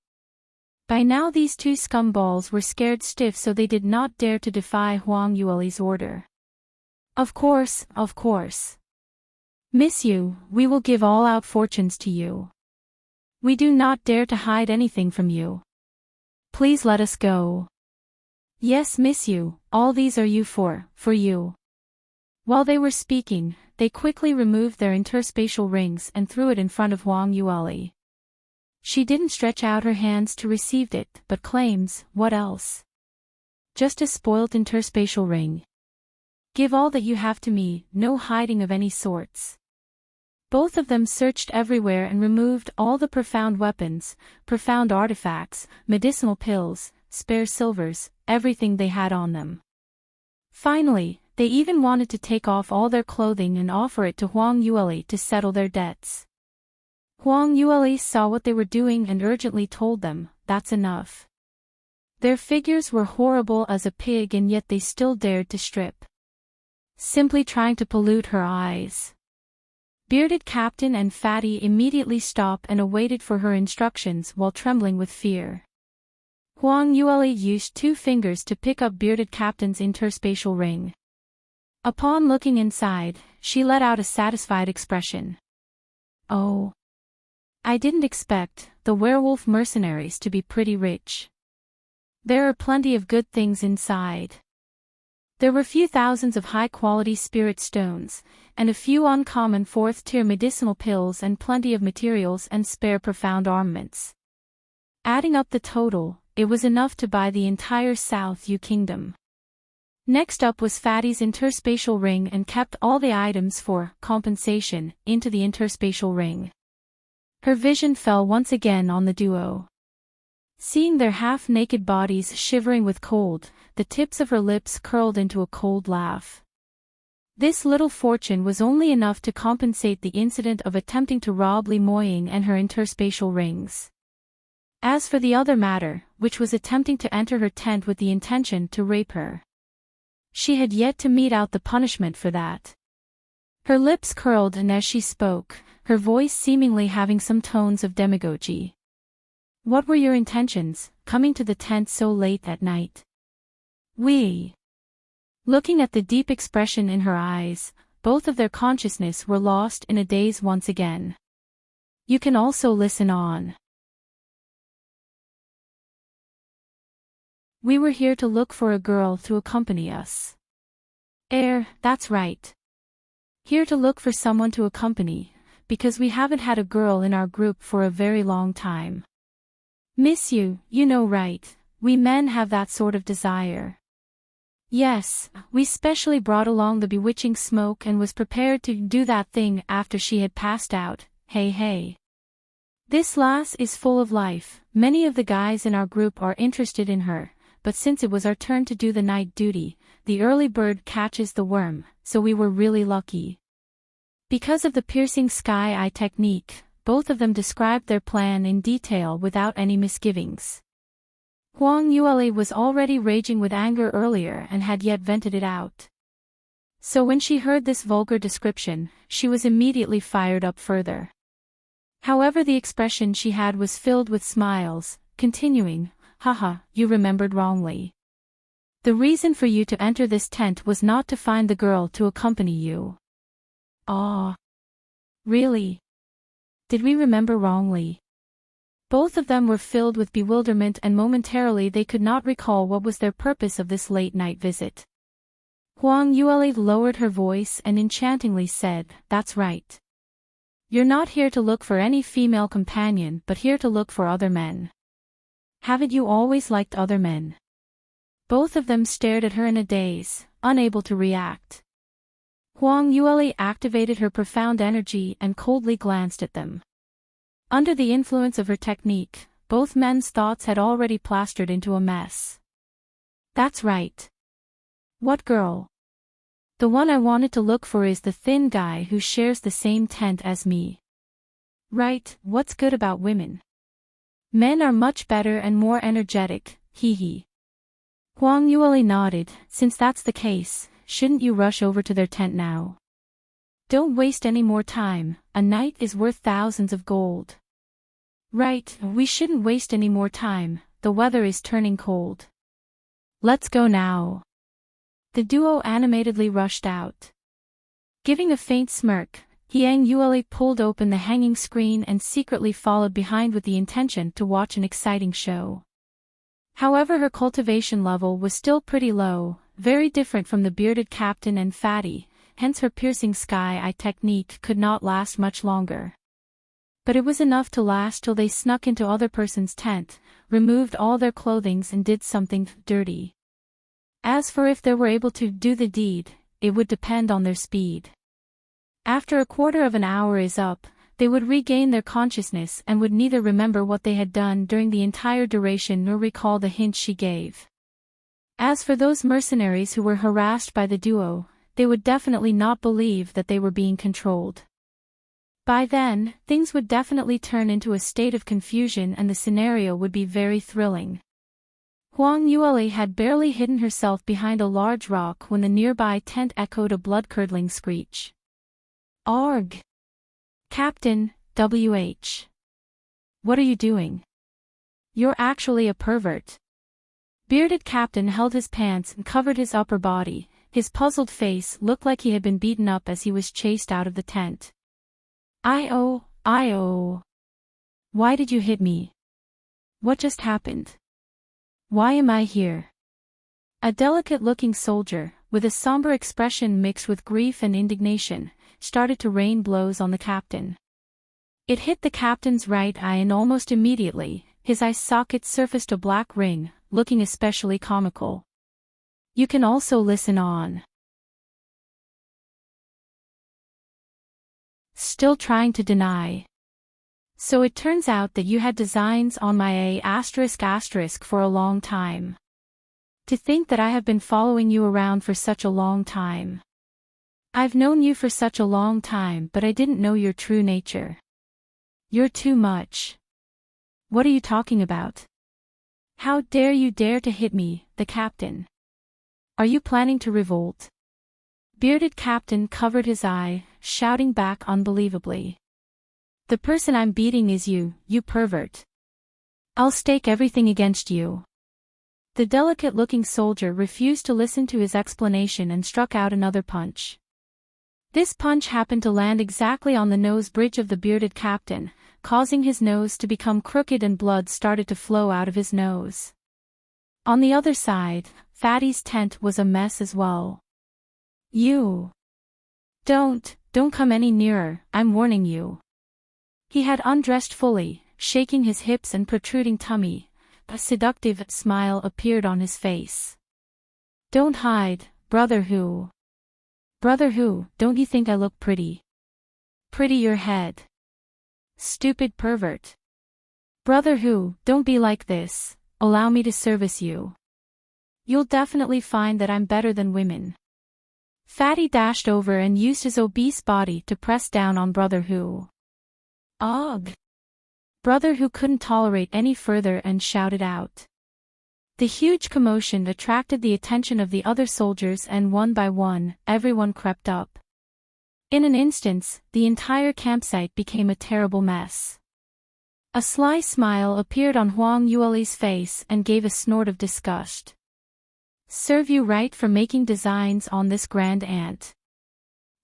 A: By now these two scumballs were scared stiff, so they did not dare to defy Huang Yueli's order. Of course, of course. Miss you, we will give all out fortunes to you. We do not dare to hide anything from you. Please let us go. Yes, miss you, all these are you for you. While they were speaking, they quickly removed their interspatial rings and threw it in front of Huang Yueli. She didn't stretch out her hands to receive it, but claims, what else? Just a spoilt interspatial ring. Give all that you have to me, no hiding of any sorts. Both of them searched everywhere and removed all the profound weapons, profound artifacts, medicinal pills, spare silvers, everything they had on them. Finally, they even wanted to take off all their clothing and offer it to Huang Yueli to settle their debts. Huang Yueli saw what they were doing and urgently told them, that's enough. Their figures were horrible as a pig and yet they still dared to strip. Simply trying to pollute her eyes. Bearded Captain and Fatty immediately stopped and awaited for her instructions while trembling with fear. Huang Yueli used 2 fingers to pick up Bearded Captain's interspatial ring. Upon looking inside, she let out a satisfied expression. Oh. I didn't expect the werewolf mercenaries to be pretty rich. There are plenty of good things inside. There were few thousands of high-quality spirit stones, and a few uncommon 4th-tier medicinal pills and plenty of materials and spare profound armaments. Adding up the total, it was enough to buy the entire South Yu Kingdom. Next up was Fatty's interspatial ring and kept all the items for compensation into the interspatial ring. Her vision fell once again on the duo. Seeing their half-naked bodies shivering with cold, the tips of her lips curled into a cold laugh. This little fortune was only enough to compensate the incident of attempting to rob Li Moying and her interspatial rings. As for the other matter, which was attempting to enter her tent with the intention to rape her, she had yet to mete out the punishment for that. Her lips curled, and as she spoke, her voice seemingly having some tones of demagogy. What were your intentions, coming to the tent so late at night? Looking at the deep expression in her eyes, both of their consciousness were lost in a daze once again. You can also listen on. We were here to look for a girl to accompany us. That's right. Here to look for someone to accompany, because we haven't had a girl in our group for a very long time. Miss you know right, we men have that sort of desire. Yes, we specially brought along the bewitching Smoke and was prepared to do that thing after she had passed out, hey. This lass is full of life, many of the guys in our group are interested in her, but since it was our turn to do the night duty, the early bird catches the worm, so we were really lucky. Because of the piercing sky-eye technique, both of them described their plan in detail without any misgivings. Huang Yueli was already raging with anger earlier and had yet vented it out. So when she heard this vulgar description, she was immediately fired up further. However, the expression she had was filled with smiles, continuing, Haha, you remembered wrongly. The reason for you to enter this tent was not to find the girl to accompany you. Ah. Really? Did we remember wrongly? Both of them were filled with bewilderment and momentarily they could not recall what was their purpose of this late-night visit. Huang Yueli lowered her voice and enchantingly said, "That's right. You're not here to look for any female companion but here to look for other men. Haven't you always liked other men?" Both of them stared at her in a daze, unable to react. Huang Yueli activated her profound energy and coldly glanced at them. Under the influence of her technique, both men's thoughts had already plastered into a mess. "That's right. What girl?" "The one I wanted to look for is the thin guy who shares the same tent as me." "Right, what's good about women? Men are much better and more energetic, hee. Huang Yueli nodded. "Since that's the case, shouldn't you rush over to their tent now? Don't waste any more time, a night is worth thousands of gold." "Right, we shouldn't waste any more time, the weather is turning cold. Let's go now." The duo animatedly rushed out. Giving a faint smirk, Huang Yueli pulled open the hanging screen and secretly followed behind with the intention to watch an exciting show. However, her cultivation level was still pretty low, very different from the bearded captain and Fatty, hence her piercing sky-eye technique could not last much longer. But it was enough to last till they snuck into other person's tent, removed all their clothing and did something dirty. As for if they were able to do the deed, it would depend on their speed. After a quarter of an hour is up, they would regain their consciousness and would neither remember what they had done during the entire duration nor recall the hint she gave. As for those mercenaries who were harassed by the duo, they would definitely not believe that they were being controlled. By then, things would definitely turn into a state of confusion and the scenario would be very thrilling. Huang Yueli had barely hidden herself behind a large rock when the nearby tent echoed a blood-curdling screech. "Arg! Captain, WH. What are you doing? You're actually a pervert." Bearded Captain held his pants and covered his upper body. His puzzled face looked like he had been beaten up as he was chased out of the tent. I-oh. Why did you hit me? What just happened? Why am I here?" A delicate-looking soldier, with a somber expression mixed with grief and indignation, started to rain blows on the captain. It hit the captain's right eye and almost immediately, his eye socket surfaced a black ring, looking especially comical. You can also listen on. Still trying to deny. So it turns out that you had designs on my *** for a long time. To think that I have been following you around for such a long time. I've known you for such a long time but I didn't know your true nature. You're too much. What are you talking about? How dare you dare to hit me, the captain? Are you planning to revolt? Bearded Captain covered his eye, shouting back unbelievably. The person I'm beating is you, you pervert. I'll stake everything against you. The delicate-looking soldier refused to listen to his explanation and struck out another punch. This punch happened to land exactly on the nose bridge of the bearded captain, causing his nose to become crooked and blood started to flow out of his nose. On the other side, Fatty's tent was a mess as well. You. Don't come any nearer, I'm warning you. He had undressed fully, shaking his hips and protruding tummy. A seductive smile appeared on his face. Don't hide, brother who? Brother who, don't you think I look pretty? Pretty your head. Stupid pervert. Brother who, don't be like this, allow me to service you. You'll definitely find that I'm better than women. Fatty dashed over and used his obese body to press down on Brother who. Ugh! Brother who couldn't tolerate any further and shouted out. The huge commotion attracted the attention of the other soldiers and one by one, everyone crept up. In an instant, the entire campsite became a terrible mess. A sly smile appeared on Huang Yueli's face and gave a snort of disgust. Serve you right for making designs on this grand ant.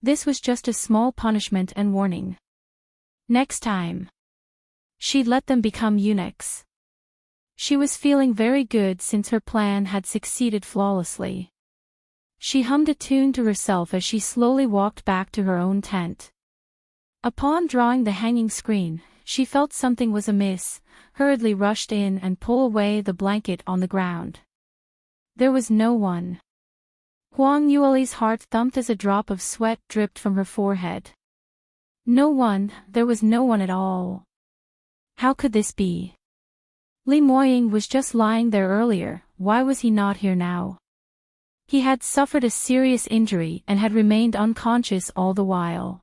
A: This was just a small punishment and warning. Next time, she'd let them become eunuchs. She was feeling very good since her plan had succeeded flawlessly. She hummed a tune to herself as she slowly walked back to her own tent. Upon drawing the hanging screen, she felt something was amiss, hurriedly rushed in and pulled away the blanket on the ground. There was no one. Huang Yueli's heart thumped as a drop of sweat dripped from her forehead. No one, there was no one at all. How could this be? Li Moying was just lying there earlier, why was he not here now? He had suffered a serious injury and had remained unconscious all the while.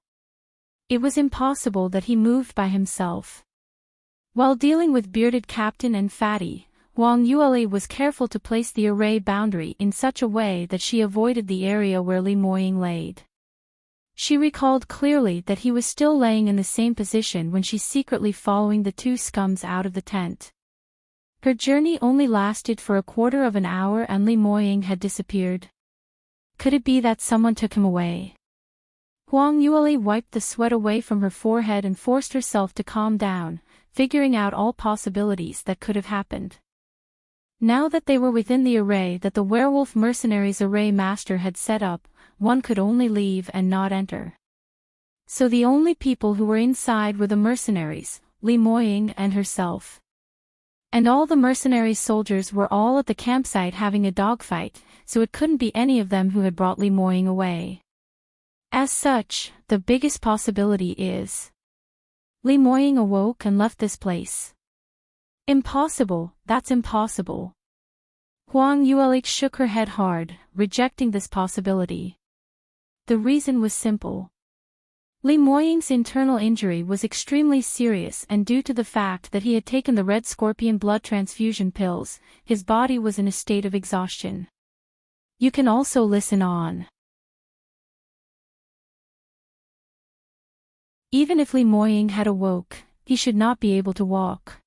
A: It was impossible that he moved by himself. While dealing with bearded Captain and Fatty, Huang Yueli was careful to place the array boundary in such a way that she avoided the area where Li Moying laid. She recalled clearly that he was still laying in the same position when she secretly following the two scums out of the tent. Her journey only lasted for a quarter of an hour and Li Moying had disappeared. Could it be that someone took him away? Huang Yueli wiped the sweat away from her forehead and forced herself to calm down, figuring out all possibilities that could have happened. Now that they were within the array that the werewolf mercenaries' array master had set up, one could only leave and not enter. So the only people who were inside were the mercenaries, Li Moying and herself. And all the mercenary soldiers were all at the campsite having a dogfight, so it couldn't be any of them who had brought Li Moying away. As such, the biggest possibility is Li Moying awoke and left this place. Impossible, that's impossible. Huang Yueli shook her head hard, rejecting this possibility. The reason was simple. Li Moying's internal injury was extremely serious and due to the fact that he had taken the red scorpion blood transfusion pills, his body was in a state of exhaustion. You can also listen on. Even if Li Moying had awoke, he should not be able to walk.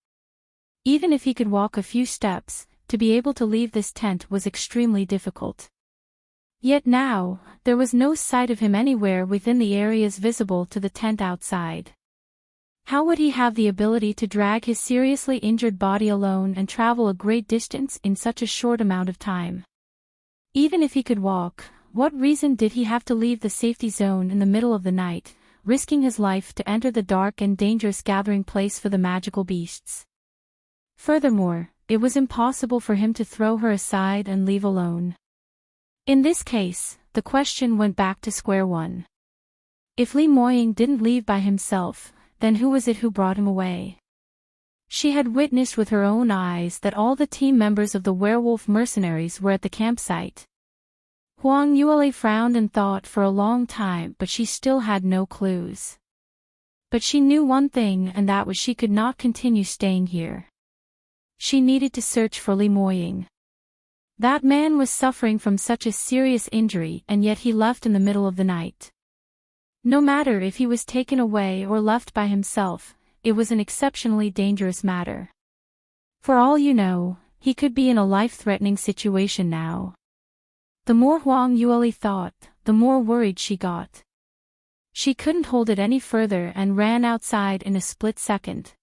A: Even if he could walk a few steps, to be able to leave this tent was extremely difficult. Yet now, there was no sight of him anywhere within the areas visible to the tent outside. How would he have the ability to drag his seriously injured body alone and travel a great distance in such a short amount of time? Even if he could walk, what reason did he have to leave the safety zone in the middle of the night, risking his life to enter the dark and dangerous gathering place for the magical beasts? Furthermore, it was impossible for him to throw her aside and leave alone. In this case, the question went back to square one. If Li Moying didn't leave by himself, then who was it who brought him away? She had witnessed with her own eyes that all the team members of the werewolf mercenaries were at the campsite. Huang Yueli frowned and thought for a long time, but she still had no clues. But she knew one thing, and that was she could not continue staying here. She needed to search for Li Moying. That man was suffering from such a serious injury and yet he left in the middle of the night. No matter if he was taken away or left by himself, it was an exceptionally dangerous matter. For all you know, he could be in a life-threatening situation now. The more Huang Yueli thought, the more worried she got. She couldn't hold it any further and ran outside in a split second.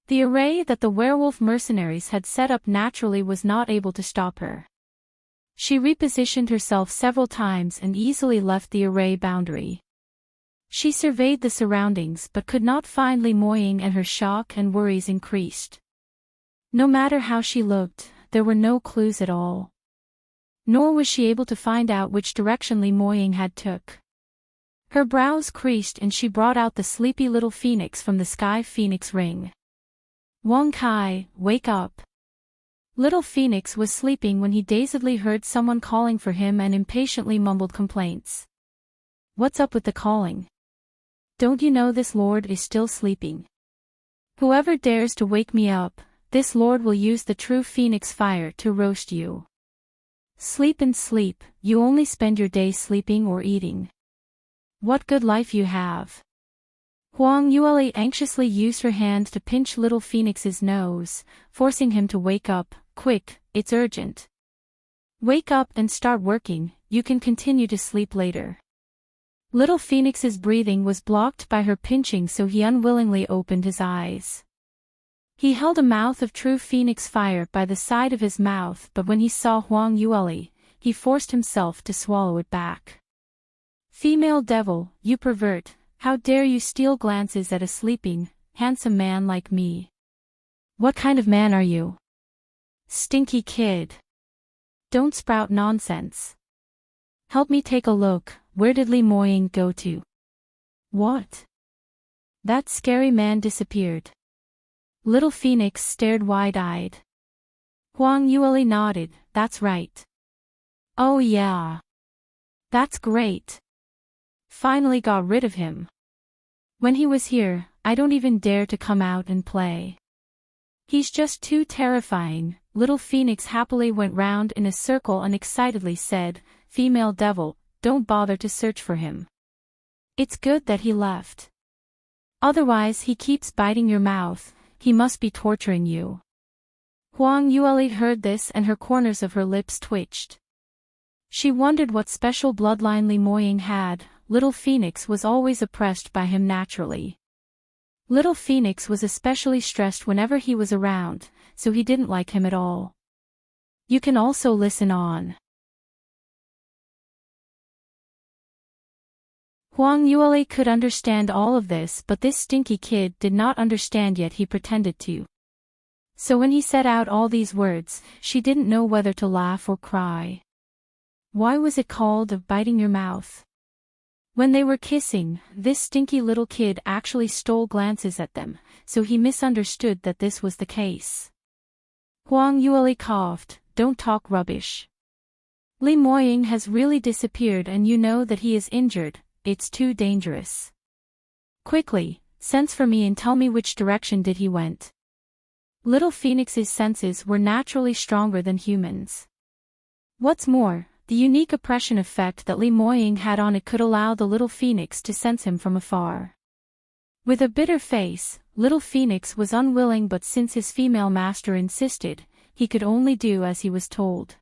A: The array that the werewolf mercenaries had set up naturally was not able to stop her. She repositioned herself several times and easily left the array boundary. She surveyed the surroundings but could not find Li Moying and her shock and worries increased. No matter how she looked, there were no clues at all. Nor was she able to find out which direction Li Moying had took. Her brows creased and she brought out the sleepy little phoenix from the sky phoenix ring. Wang Kai, wake up. Little Phoenix was sleeping when he dazedly heard someone calling for him and impatiently mumbled complaints. What's up with the calling? Don't you know this lord is still sleeping? Whoever dares to wake me up, this lord will use the true phoenix fire to roast you. Sleep and sleep, you only spend your day sleeping or eating. What good life you have. Huang Yueli anxiously used her hand to pinch Little Phoenix's nose, forcing him to wake up. Quick, it's urgent. Wake up and start working, you can continue to sleep later. Little Phoenix's breathing was blocked by her pinching, so he unwillingly opened his eyes. He held a mouth of true phoenix fire by the side of his mouth, but when he saw Huang Yueli, he forced himself to swallow it back. Female devil, you pervert, how dare you steal glances at a sleeping, handsome man like me? What kind of man are you? Stinky kid. Don't sprout nonsense. Help me take a look, where did Li Moying go to? What? That scary man disappeared. Little Phoenix stared wide-eyed. Huang Yueli nodded, that's right. Oh yeah. That's great. Finally got rid of him. When he was here, I don't even dare to come out and play. He's just too terrifying. Little Phoenix happily went round in a circle and excitedly said, Female devil, don't bother to search for him. It's good that he left. Otherwise he keeps biting your mouth, he must be torturing you. Huang Yueli heard this and her corners of her lips twitched. She wondered what special bloodline Li Moying had. Little Phoenix was always oppressed by him naturally. Little Phoenix was especially stressed whenever he was around, so he didn't like him at all. You can also listen on. Huang Yueli could understand all of this, but this stinky kid did not understand, yet he pretended to. So when he said out all these words, she didn't know whether to laugh or cry. Why was it called of biting your mouth? When they were kissing, this stinky little kid actually stole glances at them, so he misunderstood that this was the case. Huang Yueli coughed, don't talk rubbish. Li Moying has really disappeared and you know that he is injured, it's too dangerous. Quickly, sense for me and tell me which direction did he went. Little Phoenix's senses were naturally stronger than humans. What's more, the unique oppression effect that Li Moying had on it could allow the little Phoenix to sense him from afar. With a bitter face, Little Phoenix was unwilling, but since his female master insisted, he could only do as he was told.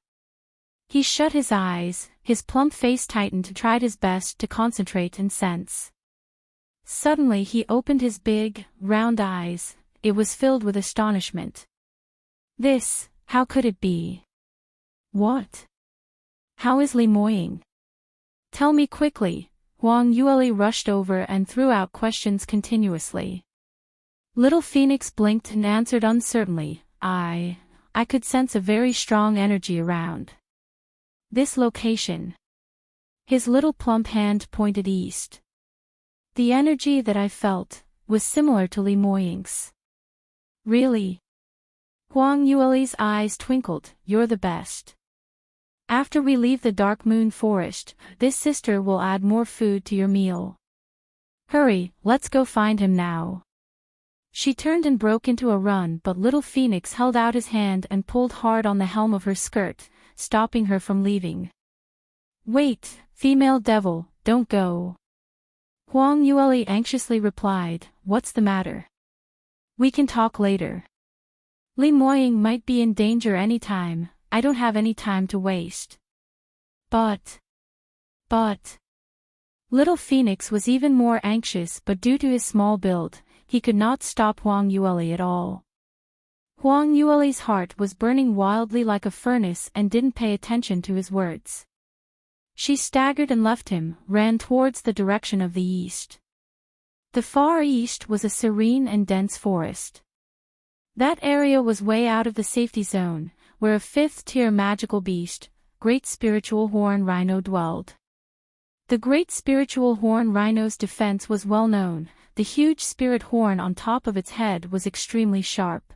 A: He shut his eyes, his plump face tightened, tried his best to concentrate and sense. Suddenly he opened his big, round eyes, it was filled with astonishment. This, how could it be? What? How is Li Moying? Tell me quickly. Huang Yueli rushed over and threw out questions continuously. Little Phoenix blinked and answered uncertainly, I could sense a very strong energy around this location. His little plump hand pointed east. The energy that I felt was similar to Li Moying's. Really? Huang Yueli's eyes twinkled, you're the best. After we leave the Dark Moon Forest, this sister will add more food to your meal. Hurry, let's go find him now. She turned and broke into a run, but Little Phoenix held out his hand and pulled hard on the helm of her skirt, stopping her from leaving. Wait, female devil, don't go. Huang Yueli anxiously replied, what's the matter? We can talk later. Li Moying might be in danger any time. I don't have any time to waste. But. Little Phoenix was even more anxious, but due to his small build, he could not stop Huang Yueli at all. Huang Yueli's heart was burning wildly like a furnace and didn't pay attention to his words. She staggered and left him, ran towards the direction of the east. The far east was a serene and dense forest. That area was way out of the safety zone, where a fifth-tier magical beast, Great Spiritual Horn Rhino, dwelled. The Great Spiritual Horn Rhino's defense was well known. The huge spirit horn on top of its head was extremely sharp.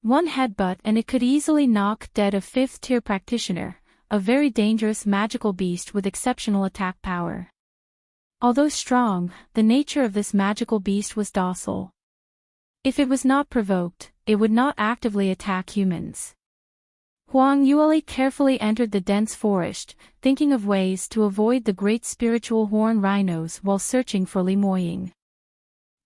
A: One headbutt and it could easily knock dead a fifth-tier practitioner, a very dangerous magical beast with exceptional attack power. Although strong, the nature of this magical beast was docile. If it was not provoked, it would not actively attack humans. Huang Yueli carefully entered the dense forest, thinking of ways to avoid the Great Spiritual Horn Rhinos while searching for Li Moying.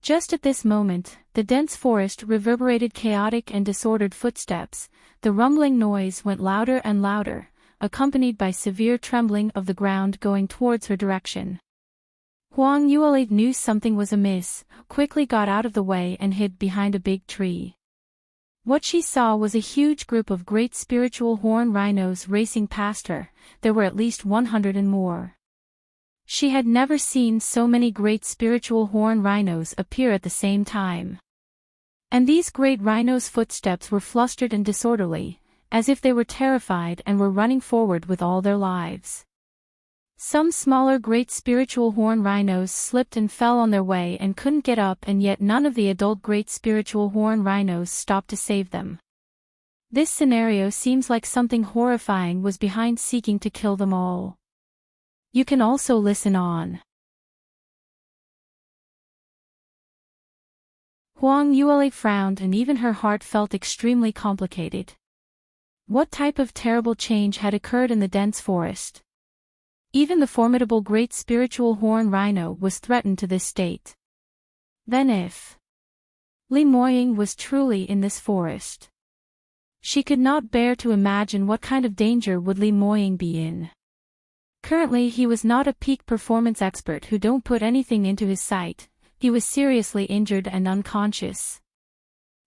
A: Just at this moment, the dense forest reverberated chaotic and disordered footsteps. The rumbling noise went louder and louder, accompanied by severe trembling of the ground going towards her direction. Huang Yueli knew something was amiss, quickly got out of the way and hid behind a big tree. What she saw was a huge group of great spiritual horn rhinos racing past her. There were at least 100 and more. She had never seen so many great spiritual horn rhinos appear at the same time. And these great rhinos' footsteps were flustered and disorderly, as if they were terrified and were running forward with all their lives. Some smaller great spiritual horn rhinos slipped and fell on their way and couldn't get up, and yet none of the adult great spiritual horn rhinos stopped to save them. This scenario seems like something horrifying was behind seeking to kill them all. You can also listen on. Huang Yueli frowned, and even her heart felt extremely complicated. What type of terrible change had occurred in the dense forest? Even the formidable great spiritual horn rhino was threatened to this state. Then if Li Moying was truly in this forest, she could not bear to imagine what kind of danger would Li Moying be in. Currently he was not a peak performance expert who don't put anything into his sight. He was seriously injured and unconscious.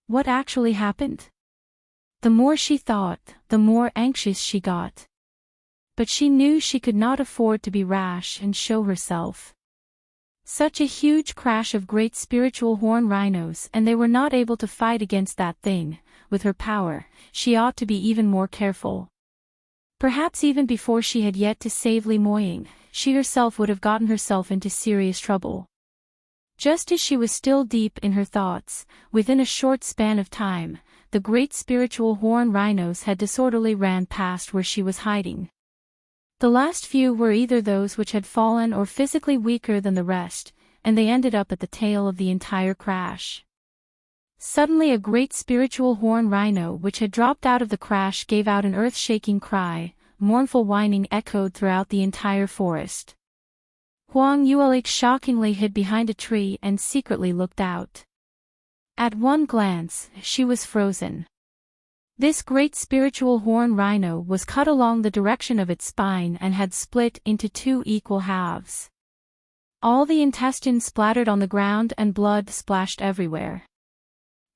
A: What actually happened? The more she thought, the more anxious she got. But she knew she could not afford to be rash and show herself. Such a huge crash of great spiritual horn rhinos, and they were not able to fight against that thing. With her power, she ought to be even more careful. Perhaps even before she had yet to save Li Moying, she herself would have gotten herself into serious trouble. Just as she was still deep in her thoughts, within a short span of time, the great spiritual horn rhinos had disorderly ran past where she was hiding. The last few were either those which had fallen or physically weaker than the rest, and they ended up at the tail of the entire crash. Suddenly a great spiritual horn rhino which had dropped out of the crash gave out an earth-shaking cry. Mournful whining echoed throughout the entire forest. Huang Yueli shockingly hid behind a tree and secretly looked out. At one glance, she was frozen. This great spiritual horn rhino was cut along the direction of its spine and had split into two equal halves. All the intestines splattered on the ground and blood splashed everywhere.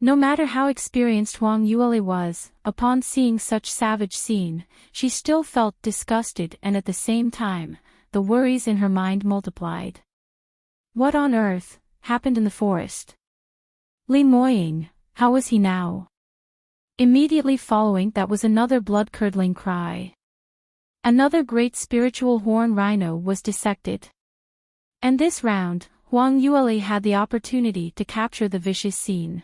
A: No matter how experienced Huang Yueli was, upon seeing such savage scene, she still felt disgusted, and at the same time, the worries in her mind multiplied. What on earth happened in the forest? Li Moying, how was he now? Immediately following that was another blood-curdling cry. Another great spiritual horn rhino was dissected. And this round, Huang Yueli had the opportunity to capture the vicious scene.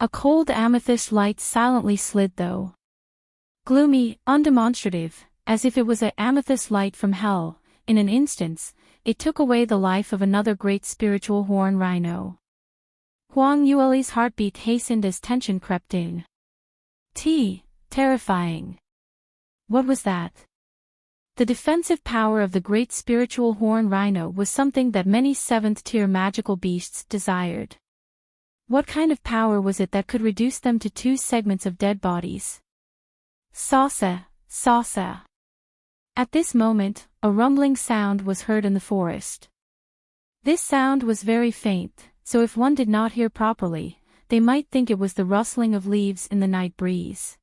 A: A cold amethyst light silently slid through. Gloomy, undemonstrative, as if it was an amethyst light from hell, in an instant, it took away the life of another great spiritual horn rhino. Huang Yueli's heartbeat hastened as tension crept in. Terrifying. What was that? The defensive power of the great spiritual horn rhino was something that many 7th-tier magical beasts desired. What kind of power was it that could reduce them to 2 segments of dead bodies? Sausa. At this moment, a rumbling sound was heard in the forest. This sound was very faint, so if one did not hear properly, they might think it was the rustling of leaves in the night breeze.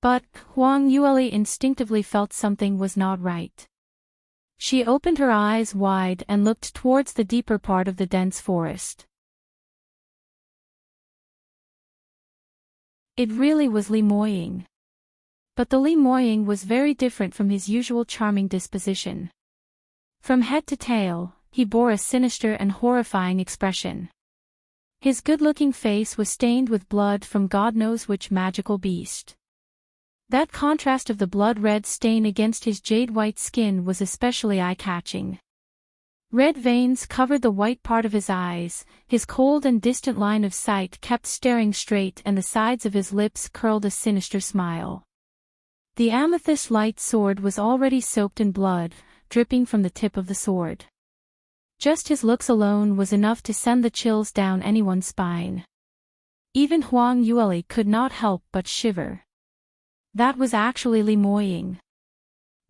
A: But Huang Yueli instinctively felt something was not right. She opened her eyes wide and looked towards the deeper part of the dense forest. It really was Li Moying. But the Li Moying was very different from his usual charming disposition. From head to tail, he bore a sinister and horrifying expression. His good-looking face was stained with blood from God knows which magical beast. That contrast of the blood-red stain against his jade-white skin was especially eye-catching. Red veins covered the white part of his eyes, his cold and distant line of sight kept staring straight, and the sides of his lips curled a sinister smile. The amethyst light sword was already soaked in blood, dripping from the tip of the sword. Just his looks alone was enough to send the chills down anyone's spine. Even Huang Yueli could not help but shiver. That was actually Li Moying.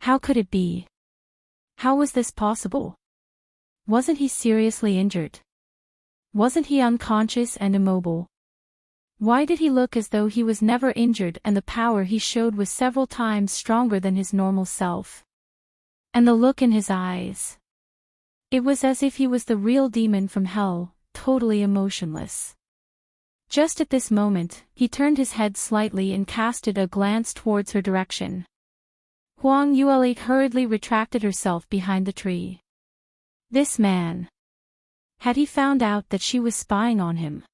A: How could it be? How was this possible? Wasn't he seriously injured? Wasn't he unconscious and immobile? Why did he look as though he was never injured, and the power he showed was several times stronger than his normal self? And the look in his eyes. It was as if he was the real demon from hell, totally emotionless. Just at this moment, he turned his head slightly and casted a glance towards her direction. Huang Yueli hurriedly retracted herself behind the tree. This man. Had he found out that she was spying on him?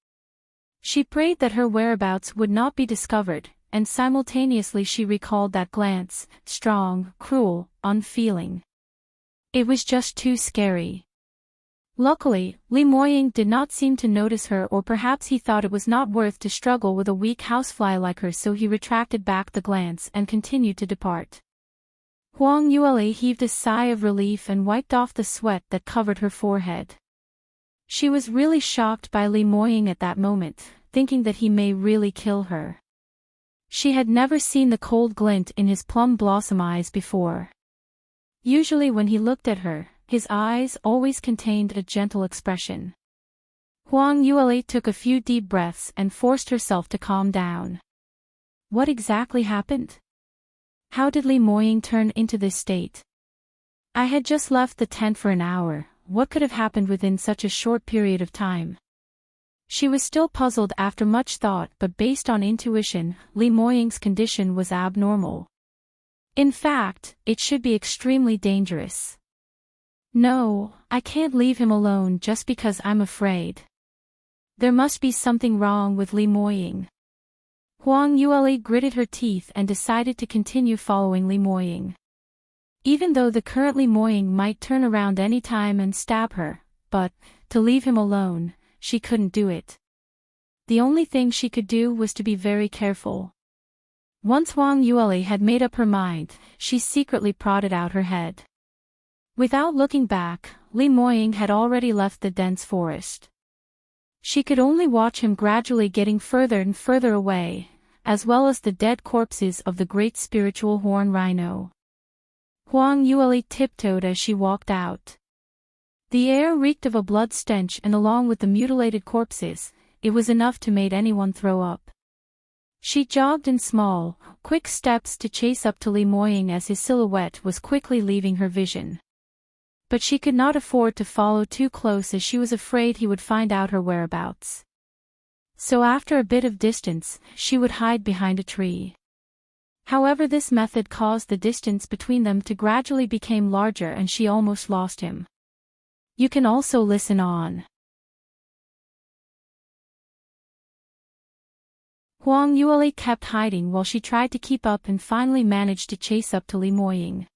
A: She prayed that her whereabouts would not be discovered, and simultaneously she recalled that glance, strong, cruel, unfeeling. It was just too scary. Luckily, Li Moying did not seem to notice her, or perhaps he thought it was not worth to struggle with a weak housefly like her, so he retracted back the glance and continued to depart. Huang Yueli heaved a sigh of relief and wiped off the sweat that covered her forehead. She was really shocked by Li Moying at that moment, thinking that he may really kill her. She had never seen the cold glint in his plum blossom eyes before. Usually when he looked at her, his eyes always contained a gentle expression. Huang Yueli took a few deep breaths and forced herself to calm down. What exactly happened? How did Li Moying turn into this state? I had just left the tent for an hour. What could have happened within such a short period of time? She was still puzzled after much thought, but based on intuition, Li Moying's condition was abnormal. In fact, it should be extremely dangerous. No, I can't leave him alone just because I'm afraid. There must be something wrong with Li Moying. Huang Yueli gritted her teeth and decided to continue following Li Moying. Even though the current Li Moying might turn around any time and stab her, but, to leave him alone, she couldn't do it. The only thing she could do was to be very careful. Once Huang Yueli had made up her mind, she secretly prodded out her head. Without looking back, Li Moying had already left the dense forest. She could only watch him gradually getting further and further away, as well as the dead corpses of the great spiritual horn rhino. Huang Yueli tiptoed as she walked out. The air reeked of a blood stench, and along with the mutilated corpses, it was enough to make anyone throw up. She jogged in small, quick steps to chase up to Li Moying as his silhouette was quickly leaving her vision. But she could not afford to follow too close, as she was afraid he would find out her whereabouts. So after a bit of distance, she would hide behind a tree. However, this method caused the distance between them to gradually become larger, and she almost lost him. You can also listen on. Huang Yueli kept hiding while she tried to keep up and finally managed to chase up to Li Moying.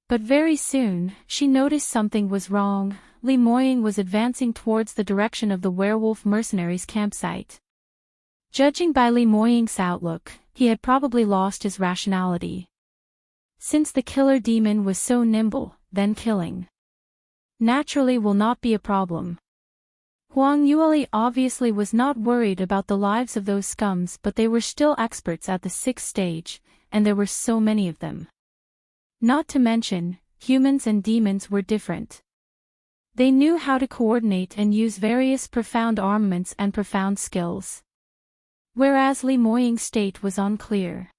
A: But very soon, she noticed something was wrong. Li Moying was advancing towards the direction of the werewolf mercenaries' campsite. Judging by Li Moying's outlook, he had probably lost his rationality. Since the killer demon was so nimble, then killing naturally will not be a problem. Huang Yueli obviously was not worried about the lives of those scums, but they were still experts at the 6th stage, and there were so many of them. Not to mention, humans and demons were different. They knew how to coordinate and use various profound armaments and profound skills. Whereas Li Moying's state was unclear.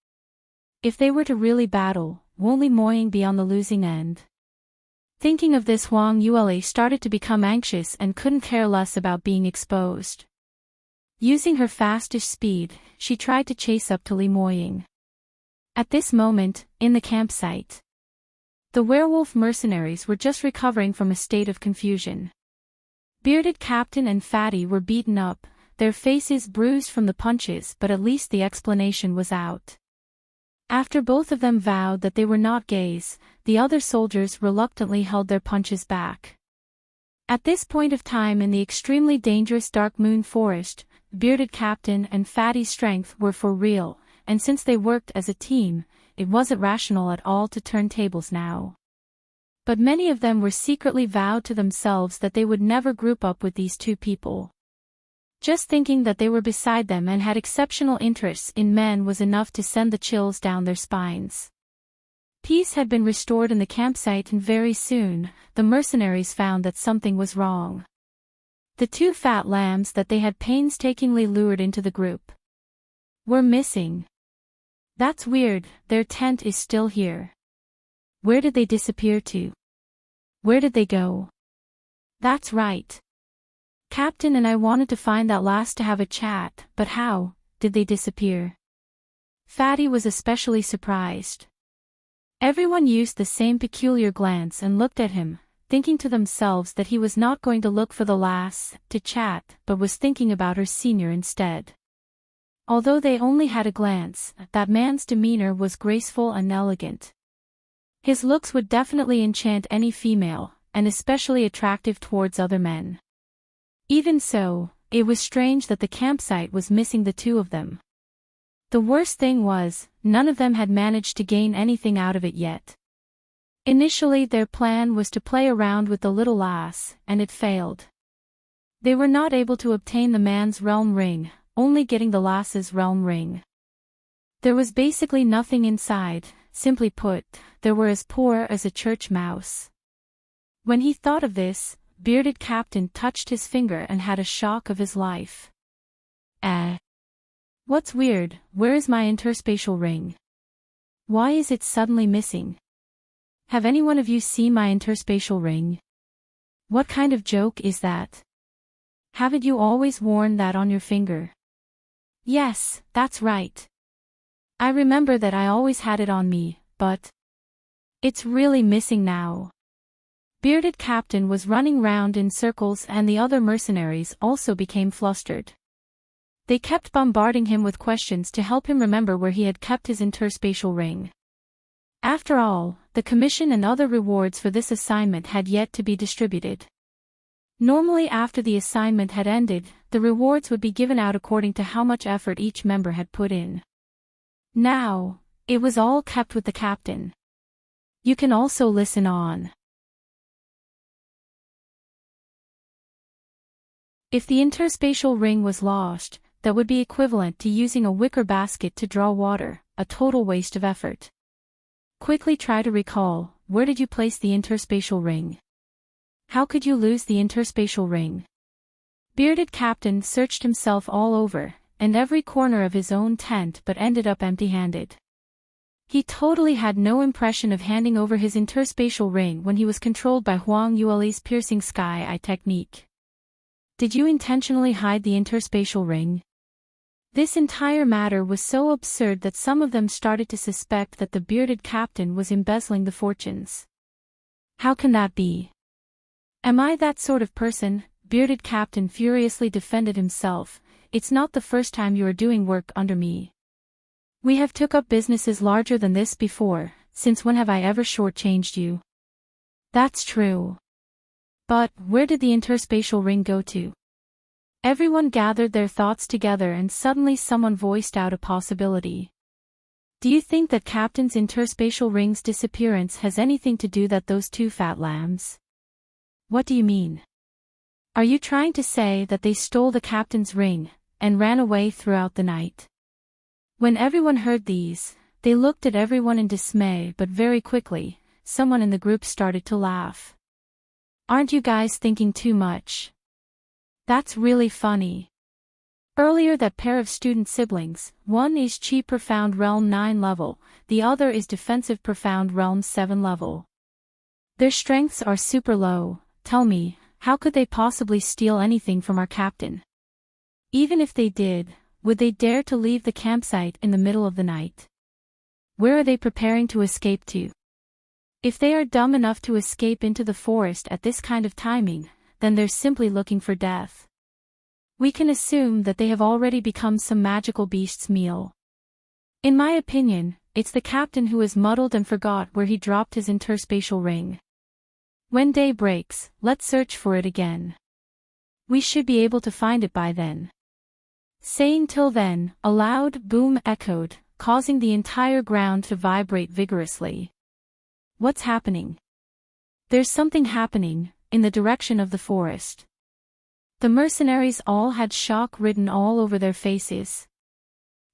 A: If they were to really battle, won't Li Moying be on the losing end? Thinking of this, Huang Yueli started to become anxious and couldn't care less about being exposed. Using her fastest speed, she tried to chase up to Li Moying. At this moment, in the campsite, the werewolf mercenaries were just recovering from a state of confusion. Bearded Captain and Fatty were beaten up, their faces bruised from the punches, but at least the explanation was out. After both of them vowed that they were not gays, the other soldiers reluctantly held their punches back. At this point of time in the extremely dangerous Dark Moon Forest, Bearded Captain and Fatty's strength were for real, and since they worked as a team, it wasn't rational at all to turn tables now. But many of them were secretly vowed to themselves that they would never group up with these two people. Just thinking that they were beside them and had exceptional interests in men was enough to send the chills down their spines. Peace had been restored in the campsite, and very soon, the mercenaries found that something was wrong. The two fat lambs that they had painstakingly lured into the group were missing. That's weird, their tent is still here. Where did they disappear to? Where did they go? That's right. Captain and I wanted to find that last to have a chat, but how did they disappear? Fatty was especially surprised. Everyone used the same peculiar glance and looked at him, thinking to themselves that he was not going to look for the lass to chat, but was thinking about her senior instead. Although they only had a glance, that man's demeanor was graceful and elegant. His looks would definitely enchant any female, and especially attractive towards other men. Even so, it was strange that the campsite was missing the two of them. The worst thing was, none of them had managed to gain anything out of it yet. Initially their plan was to play around with the little lass, and it failed. They were not able to obtain the man's realm ring, only getting the lass's realm ring. There was basically nothing inside, simply put, they were as poor as a church mouse. When he thought of this, bearded Captain touched his finger and had a shock of his life. What's weird, where is my interspatial ring? Why is it suddenly missing? Have any one of you seen my interspatial ring? What kind of joke is that? Haven't you always worn that on your finger? Yes, that's right. I remember that I always had it on me, but it's really missing now. Bearded Captain was running round in circles and the other mercenaries also became flustered. They kept bombarding him with questions to help him remember where he had kept his interspatial ring. After all, the commission and other rewards for this assignment had yet to be distributed. Normally after the assignment had ended, the rewards would be given out according to how much effort each member had put in. Now, it was all kept with the captain. You can also listen on. If the interspatial ring was lost, that would be equivalent to using a wicker basket to draw water, a total waste of effort. Quickly try to recall, where did you place the interspatial ring? How could you lose the interspatial ring? Bearded Captain searched himself all over, and every corner of his own tent, but ended up empty-handed. He totally had no impression of handing over his interspatial ring when he was controlled by Huang Yueli's piercing sky eye technique. Did you intentionally hide the interspatial ring? This entire matter was so absurd that some of them started to suspect that the bearded captain was embezzling the fortunes. How can that be? Am I that sort of person? Bearded Captain furiously defended himself. It's not the first time you are doing work under me. We have took up businesses larger than this before, since when have I ever shortchanged you? That's true. But, where did the interspatial ring go to? Everyone gathered their thoughts together and suddenly someone voiced out a possibility. Do you think that Captain's interspatial ring's disappearance has anything to do with those two fat lambs? What do you mean? Are you trying to say that they stole the Captain's ring, and ran away throughout the night? When everyone heard these, they looked at everyone in dismay, but very quickly, someone in the group started to laugh. Aren't you guys thinking too much? That's really funny. Earlier that pair of student siblings, one is Chi Profound Realm 9 level, the other is Defensive Profound Realm 7 level. Their strengths are super low. Tell me, how could they possibly steal anything from our captain? Even if they did, would they dare to leave the campsite in the middle of the night? Where are they preparing to escape to? If they are dumb enough to escape into the forest at this kind of timing, then they're simply looking for death. We can assume that they have already become some magical beast's meal. In my opinion, it's the captain who is muddled and forgot where he dropped his interspatial ring. When day breaks, let's search for it again. We should be able to find it by then. Saying till then, a loud boom echoed, causing the entire ground to vibrate vigorously. What's happening? There's something happening, in the direction of the forest. The mercenaries all had shock written all over their faces.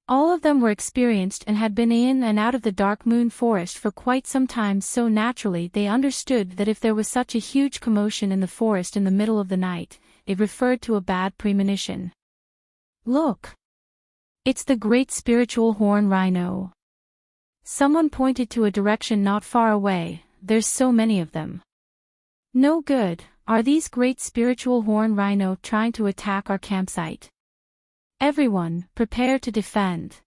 A: All of them were experienced and had been in and out of the Dark Moon Forest for quite some time, so naturally they understood that if there was such a huge commotion in the forest in the middle of the night, it referred to a bad premonition. Look! It's the great spiritual horn rhino. Someone pointed to a direction not far away. There's so many of them. No good. Are these great spiritual horn rhino trying to attack our campsite? Everyone, prepare to defend.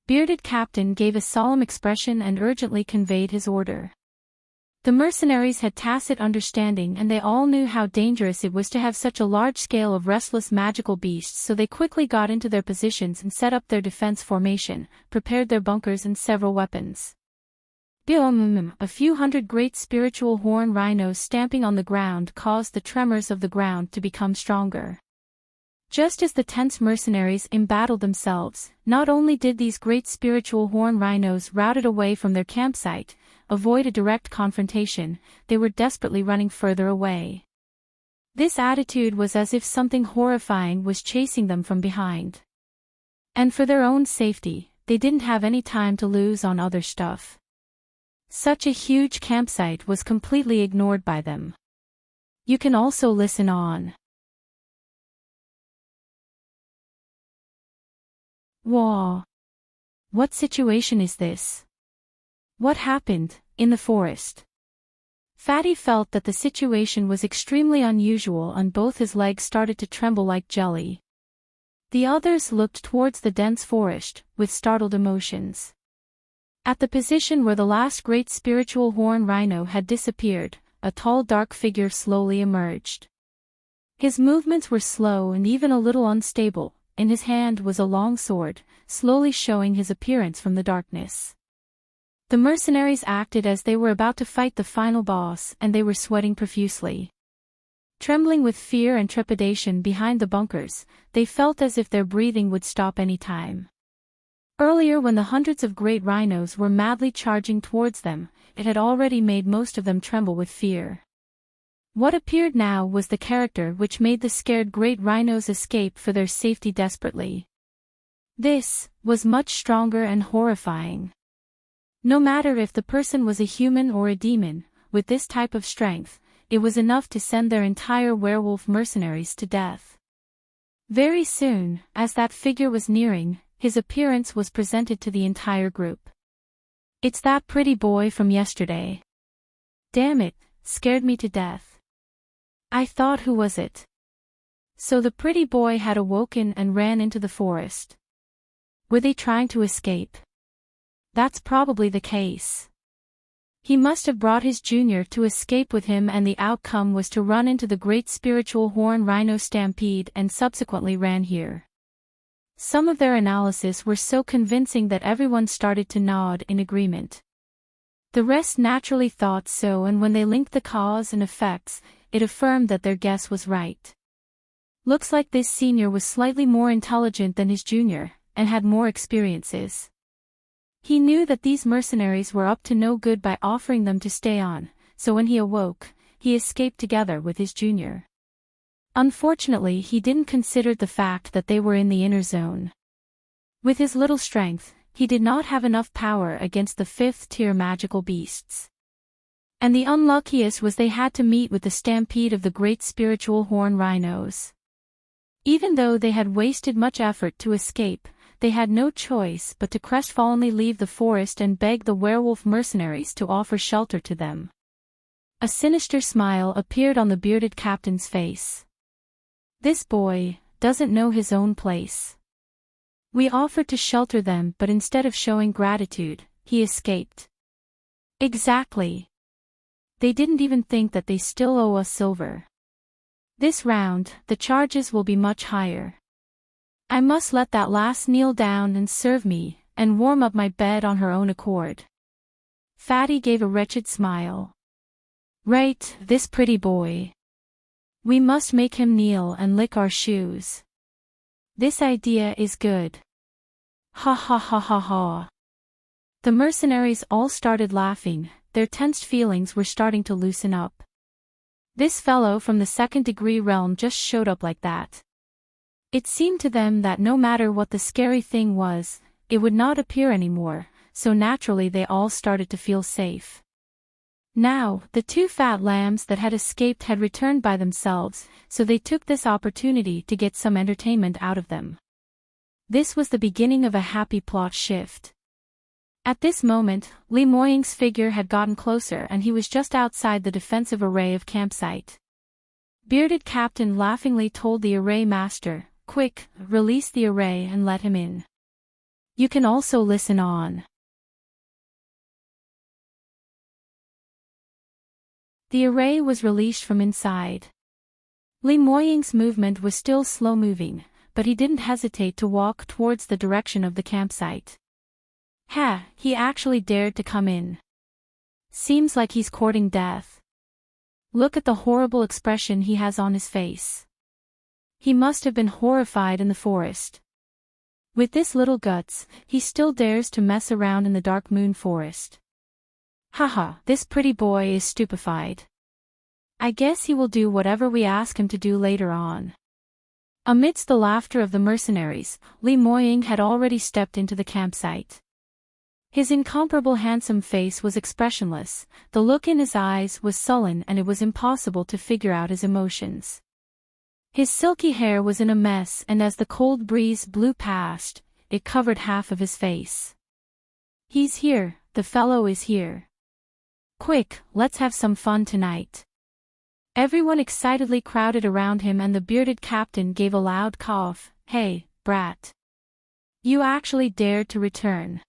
A: Bearded Captain gave a solemn expression and urgently conveyed his order. The mercenaries had tacit understanding and they all knew how dangerous it was to have such a large scale of restless magical beasts, so they quickly got into their positions and set up their defense formation, prepared their bunkers and several weapons. A few hundred great spiritual horn rhinos stamping on the ground caused the tremors of the ground to become stronger. Just as the tense mercenaries embattled themselves, not only did these great spiritual horn rhinos routed away from their campsite, avoid a direct confrontation, they were desperately running further away. This attitude was as if something horrifying was chasing them from behind. And for their own safety, they didn't have any time to lose on other stuff. Such a huge campsite was completely ignored by them. You can also listen on. Whoa! What situation is this? What happened, in the forest? Fatty felt that the situation was extremely unusual and both his legs started to tremble like jelly. The others looked towards the dense forest, with startled emotions. At the position where the last great spiritual horn rhino had disappeared, a tall dark figure slowly emerged. His movements were slow and even a little unstable. In his hand was a long sword, slowly showing his appearance from the darkness. The mercenaries acted as they were about to fight the final boss, and they were sweating profusely. Trembling with fear and trepidation behind the bunkers, they felt as if their breathing would stop any time. Earlier, when the hundreds of great rhinos were madly charging towards them, it had already made most of them tremble with fear. What appeared now was the character which made the scared great rhinos escape for their safety desperately. This was much stronger and horrifying. No matter if the person was a human or a demon, with this type of strength, it was enough to send their entire werewolf mercenaries to death. Very soon, as that figure was nearing, his appearance was presented to the entire group. It's that pretty boy from yesterday. Damn it, scared me to death. I thought, who was it? So the pretty boy had awoken and ran into the forest. Were they trying to escape? That's probably the case. He must have brought his junior to escape with him, and the outcome was to run into the great spiritual horn rhino stampede and subsequently ran here. Some of their analysis were so convincing that everyone started to nod in agreement. The rest naturally thought so, and when they linked the cause and effects, it affirmed that their guess was right. Looks like this senior was slightly more intelligent than his junior, and had more experiences. He knew that these mercenaries were up to no good by offering them to stay on, so when he awoke, he escaped together with his junior. Unfortunately, he didn't consider the fact that they were in the inner zone. With his little strength, he did not have enough power against the 5th-tier magical beasts. And the unluckiest was they had to meet with the stampede of the great spiritual horn rhinos. Even though they had wasted much effort to escape, they had no choice but to crestfallenly leave the forest and beg the werewolf mercenaries to offer shelter to them. A sinister smile appeared on the bearded captain's face. This boy doesn't know his own place. We offered to shelter them, but instead of showing gratitude, he escaped. Exactly. They didn't even think that they still owe us silver. This round, the charges will be much higher. I must let that lass kneel down and serve me, and warm up my bed on her own accord. Fatty gave a wretched smile. Right, this pretty boy. We must make him kneel and lick our shoes. This idea is good. Ha ha ha ha ha. The mercenaries all started laughing, their tensed feelings were starting to loosen up. This fellow from the second-degree realm just showed up like that. It seemed to them that no matter what the scary thing was, it would not appear anymore, so naturally they all started to feel safe. Now, the two fat lambs that had escaped had returned by themselves, so they took this opportunity to get some entertainment out of them. This was the beginning of a happy plot shift. At this moment, Li Moying's figure had gotten closer and he was just outside the defensive array of campsite. Bearded Captain laughingly told the array master, "Quick, release the array and let him in. You can also listen on." The array was released from inside. Li Moying's movement was still slow-moving, but he didn't hesitate to walk towards the direction of the campsite. He actually dared to come in. Seems like he's courting death. Look at the horrible expression he has on his face. He must have been horrified in the forest. With this little guts, he still dares to mess around in the Dark Moon Forest. Haha, this pretty boy is stupefied. I guess he will do whatever we ask him to do later on. Amidst the laughter of the mercenaries, Li Moying had already stepped into the campsite. His incomparable handsome face was expressionless, the look in his eyes was sullen and it was impossible to figure out his emotions. His silky hair was in a mess and as the cold breeze blew past, it covered half of his face. He's here, the fellow is here. Quick, let's have some fun tonight. Everyone excitedly crowded around him and the bearded captain gave a loud cough. Hey, brat. You actually dared to return.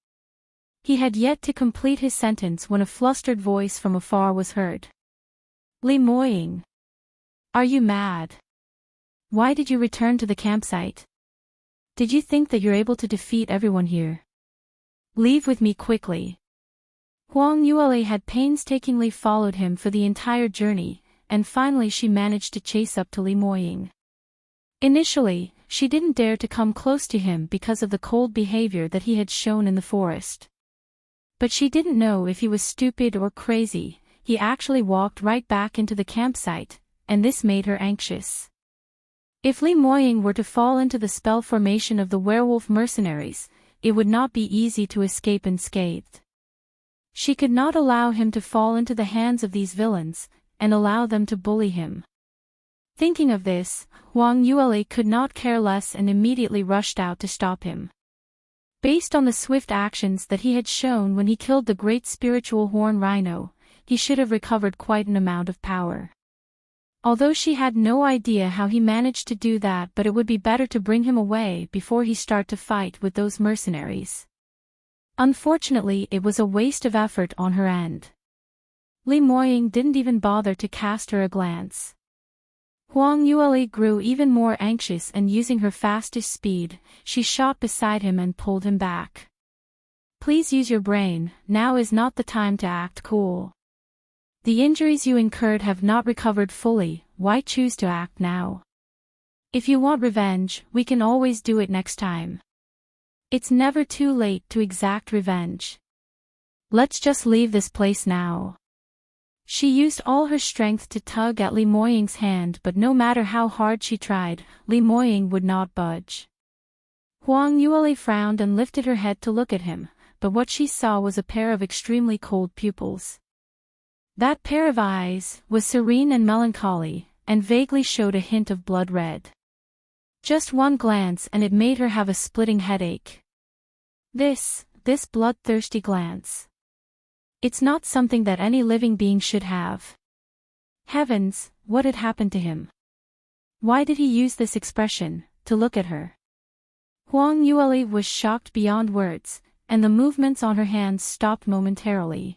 A: He had yet to complete his sentence when a flustered voice from afar was heard. Li Moying. Are you mad? Why did you return to the campsite? Did you think that you're able to defeat everyone here? Leave with me quickly. Huang Yuele had painstakingly followed him for the entire journey, and finally she managed to chase up to Li Moying. Initially, she didn't dare to come close to him because of the cold behavior that he had shown in the forest. But she didn't know if he was stupid or crazy. He actually walked right back into the campsite, and this made her anxious. If Li Moying were to fall into the spell formation of the werewolf mercenaries, it would not be easy to escape unscathed. She could not allow him to fall into the hands of these villains, and allow them to bully him. Thinking of this, Huang Yuele could not care less and immediately rushed out to stop him. Based on the swift actions that he had shown when he killed the great spiritual horn rhino, he should have recovered quite an amount of power. Although she had no idea how he managed to do that, but it would be better to bring him away before he start to fight with those mercenaries. Unfortunately, it was a waste of effort on her end. Li Moying didn't even bother to cast her a glance. Huang Yuele grew even more anxious and using her fastest speed, she shot beside him and pulled him back. Please use your brain, now is not the time to act cool. The injuries you incurred have not recovered fully, why choose to act now? If you want revenge, we can always do it next time. It's never too late to exact revenge. Let's just leave this place now. She used all her strength to tug at Li Moying's hand, but no matter how hard she tried, Li Moying would not budge. Huang Yuele frowned and lifted her head to look at him, but what she saw was a pair of extremely cold pupils. That pair of eyes was serene and melancholy, and vaguely showed a hint of blood red. Just one glance and it made her have a splitting headache. This bloodthirsty glance. It's not something that any living being should have. Heavens, what had happened to him? Why did he use this expression, to look at her? Huang Yuele was shocked beyond words, and the movements on her hands stopped momentarily.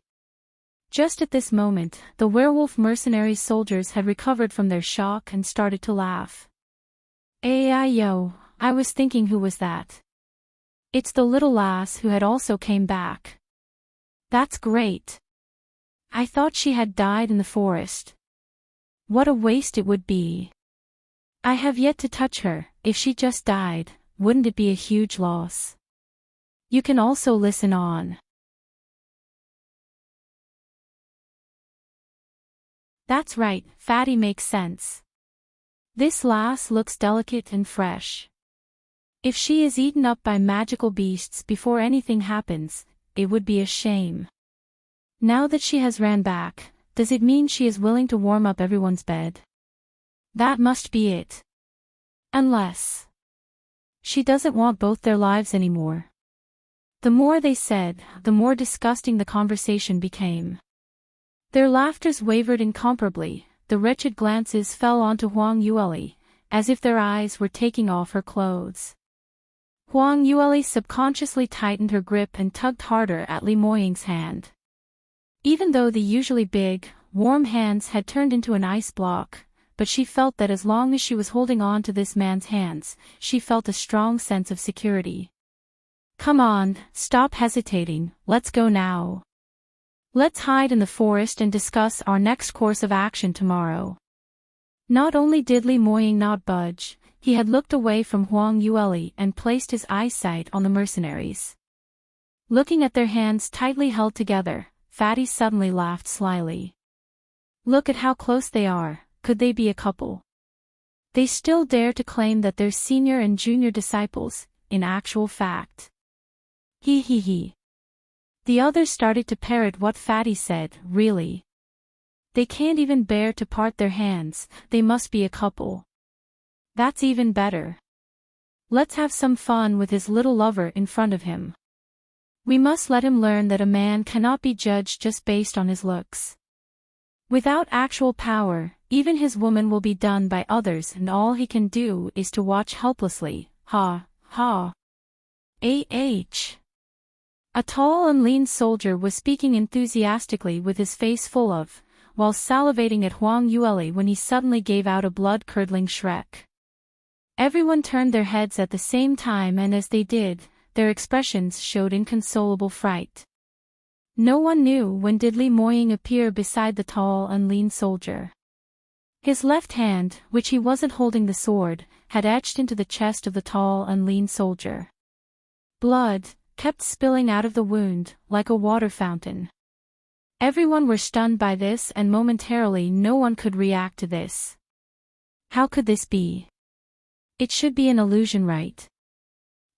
A: Just at this moment, the werewolf mercenary soldiers had recovered from their shock and started to laugh. Yo, I was thinking who was that? It's the little lass who had also came back. That's great. I thought she had died in the forest. What a waste it would be. I have yet to touch her, if she just died, wouldn't it be a huge loss? You can also listen on. That's right, fatty makes sense. This lass looks delicate and fresh. If she is eaten up by magical beasts before anything happens, it would be a shame. Now that she has ran back, does it mean she is willing to warm up everyone's bed? That must be it. Unless she doesn't want both their lives anymore. The more they said, the more disgusting the conversation became. Their laughters wavered incomparably, the wretched glances fell onto Huang Yueli, as if their eyes were taking off her clothes. Huang Yueli subconsciously tightened her grip and tugged harder at Li Moying's hand. Even though the usually big, warm hands had turned into an ice block, but she felt that as long as she was holding on to this man's hands, she felt a strong sense of security. Come on, stop hesitating, let's go now. Let's hide in the forest and discuss our next course of action tomorrow. Not only did Li Moying not budge, he had looked away from Huang Yueli and placed his eyesight on the mercenaries. Looking at their hands tightly held together, Fatty suddenly laughed slyly. Look at how close they are, could they be a couple? They still dare to claim that they're senior and junior disciples, in actual fact. He. The others started to parrot what Fatty said, really. They can't even bear to part their hands, they must be a couple. That's even better. Let's have some fun with his little lover in front of him. We must let him learn that a man cannot be judged just based on his looks. Without actual power, even his woman will be done by others and all he can do is to watch helplessly, ha. A tall and lean soldier was speaking enthusiastically with his face full of, while salivating at Huang Yueli when he suddenly gave out a blood-curdling shriek. Everyone turned their heads at the same time and as they did, their expressions showed inconsolable fright. No one knew when did Li Moying appear beside the tall and lean soldier. His left hand, which he wasn't holding the sword, had etched into the chest of the tall and lean soldier. Blood kept spilling out of the wound, like a water fountain. Everyone were stunned by this and momentarily no one could react to this. How could this be? It should be an illusion, right?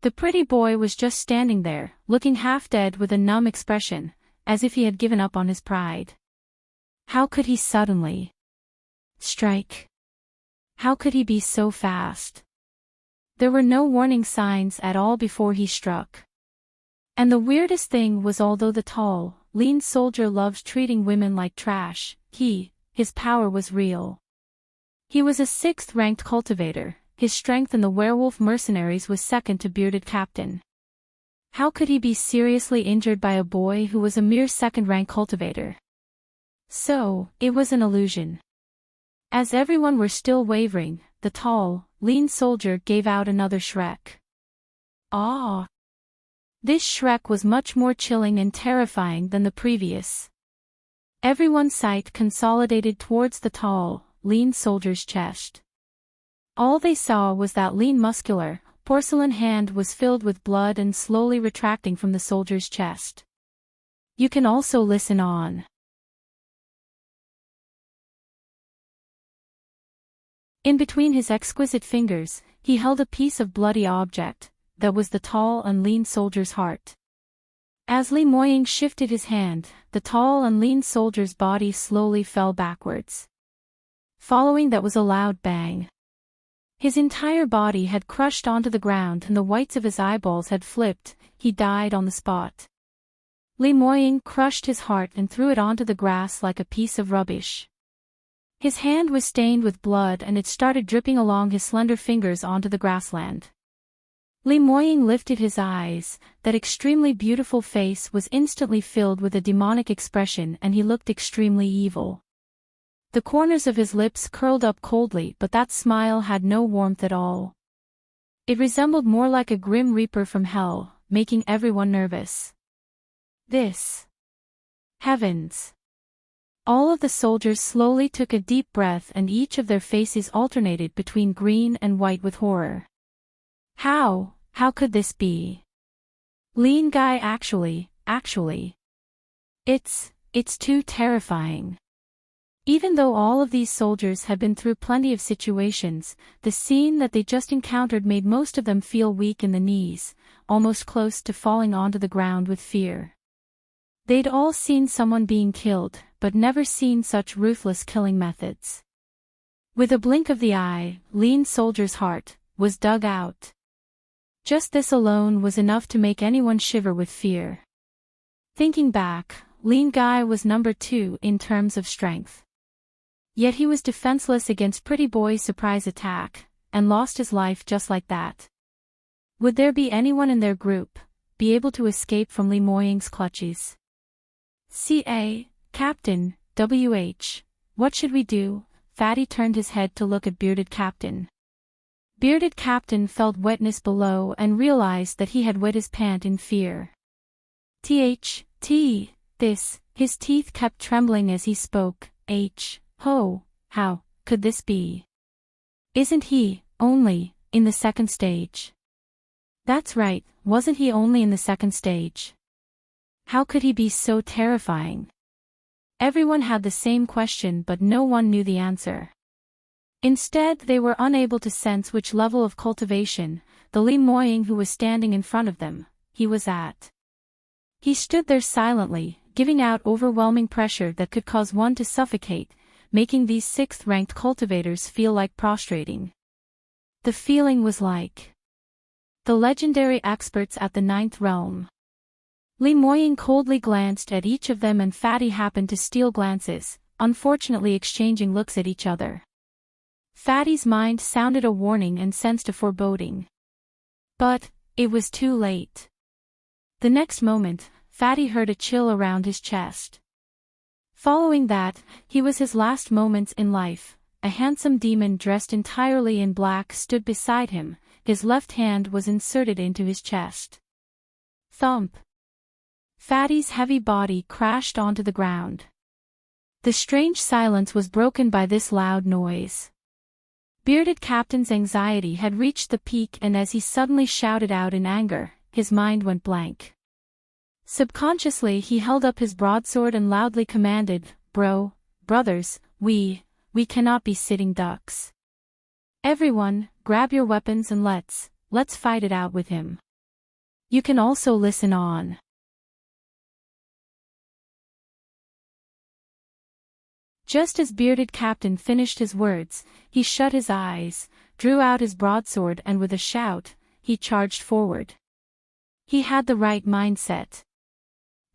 A: The pretty boy was just standing there, looking half dead with a numb expression, as if he had given up on his pride. How could he suddenly strike? How could he be so fast? There were no warning signs at all before he struck. And the weirdest thing was although the tall, lean soldier loved treating women like trash, his power was real. He was a 6th-ranked cultivator. His strength in the werewolf mercenaries was second to bearded captain. How could he be seriously injured by a boy who was a mere 2nd-rank cultivator? So, it was an illusion. As everyone were still wavering, the tall, lean soldier gave out another shriek. Ah! This shriek was much more chilling and terrifying than the previous. Everyone's sight consolidated towards the tall, lean soldier's chest. All they saw was that lean muscular, porcelain hand was filled with blood and slowly retracting from the soldier's chest. You can also listen on. In between his exquisite fingers, he held a piece of bloody object, that was the tall and lean soldier's heart. As Li Moying shifted his hand, the tall and lean soldier's body slowly fell backwards. Following that was a loud bang. His entire body had crushed onto the ground and the whites of his eyeballs had flipped, he died on the spot. Li Moying crushed his heart and threw it onto the grass like a piece of rubbish. His hand was stained with blood and it started dripping along his slender fingers onto the grassland. Li Moying lifted his eyes, that extremely beautiful face was instantly filled with a demonic expression and he looked extremely evil. The corners of his lips curled up coldly but that smile had no warmth at all. It resembled more like a grim reaper from hell, making everyone nervous. This. Heavens. All of the soldiers slowly took a deep breath and each of their faces alternated between green and white with horror. How could this be? Lean guy actually. It's too terrifying. Even though all of these soldiers had been through plenty of situations, the scene that they just encountered made most of them feel weak in the knees, almost close to falling onto the ground with fear. They'd all seen someone being killed, but never seen such ruthless killing methods. With a blink of the eye, Lean Soldier's heart was dug out. Just this alone was enough to make anyone shiver with fear. Thinking back, Lean Guy was number 2 in terms of strength. Yet he was defenseless against Pretty Boy's surprise attack, and lost his life just like that. Would there be anyone in their group be able to escape from Li Moying's clutches? "CA, Captain, WH, what should we do?" Fatty turned his head to look at Bearded Captain. Bearded Captain felt wetness below and realized that he had wet his pant in fear. This, his teeth kept trembling as he spoke. How could this be? Isn't he only in the second stage? That's right, wasn't he only in the second stage? How could he be so terrifying? Everyone had the same question, but no one knew the answer. Instead, they were unable to sense which level of cultivation the Li Moying who was standing in front of them he was at. He stood there silently, giving out overwhelming pressure that could cause one to suffocate, making these 6th-ranked cultivators feel like prostrating. The feeling was like the legendary experts at the 9th realm. Li Moying coldly glanced at each of them, and Fatty happened to steal glances, unfortunately exchanging looks at each other. Fatty's mind sounded a warning and sensed a foreboding. But it was too late. The next moment, Fatty heard a chill around his chest. Following that, he was his last moments in life. A handsome demon dressed entirely in black stood beside him, his left hand was inserted into his chest. Thump! Fatty's heavy body crashed onto the ground. The strange silence was broken by this loud noise. Bearded Captain's anxiety had reached the peak, and as he suddenly shouted out in anger, his mind went blank. Subconsciously he held up his broadsword and loudly commanded, brothers, we cannot be sitting ducks. Everyone, grab your weapons and let's fight it out with him. You can also listen on." Just as Bearded Captain finished his words, he shut his eyes, drew out his broadsword, and with a shout, he charged forward. He had the right mindset.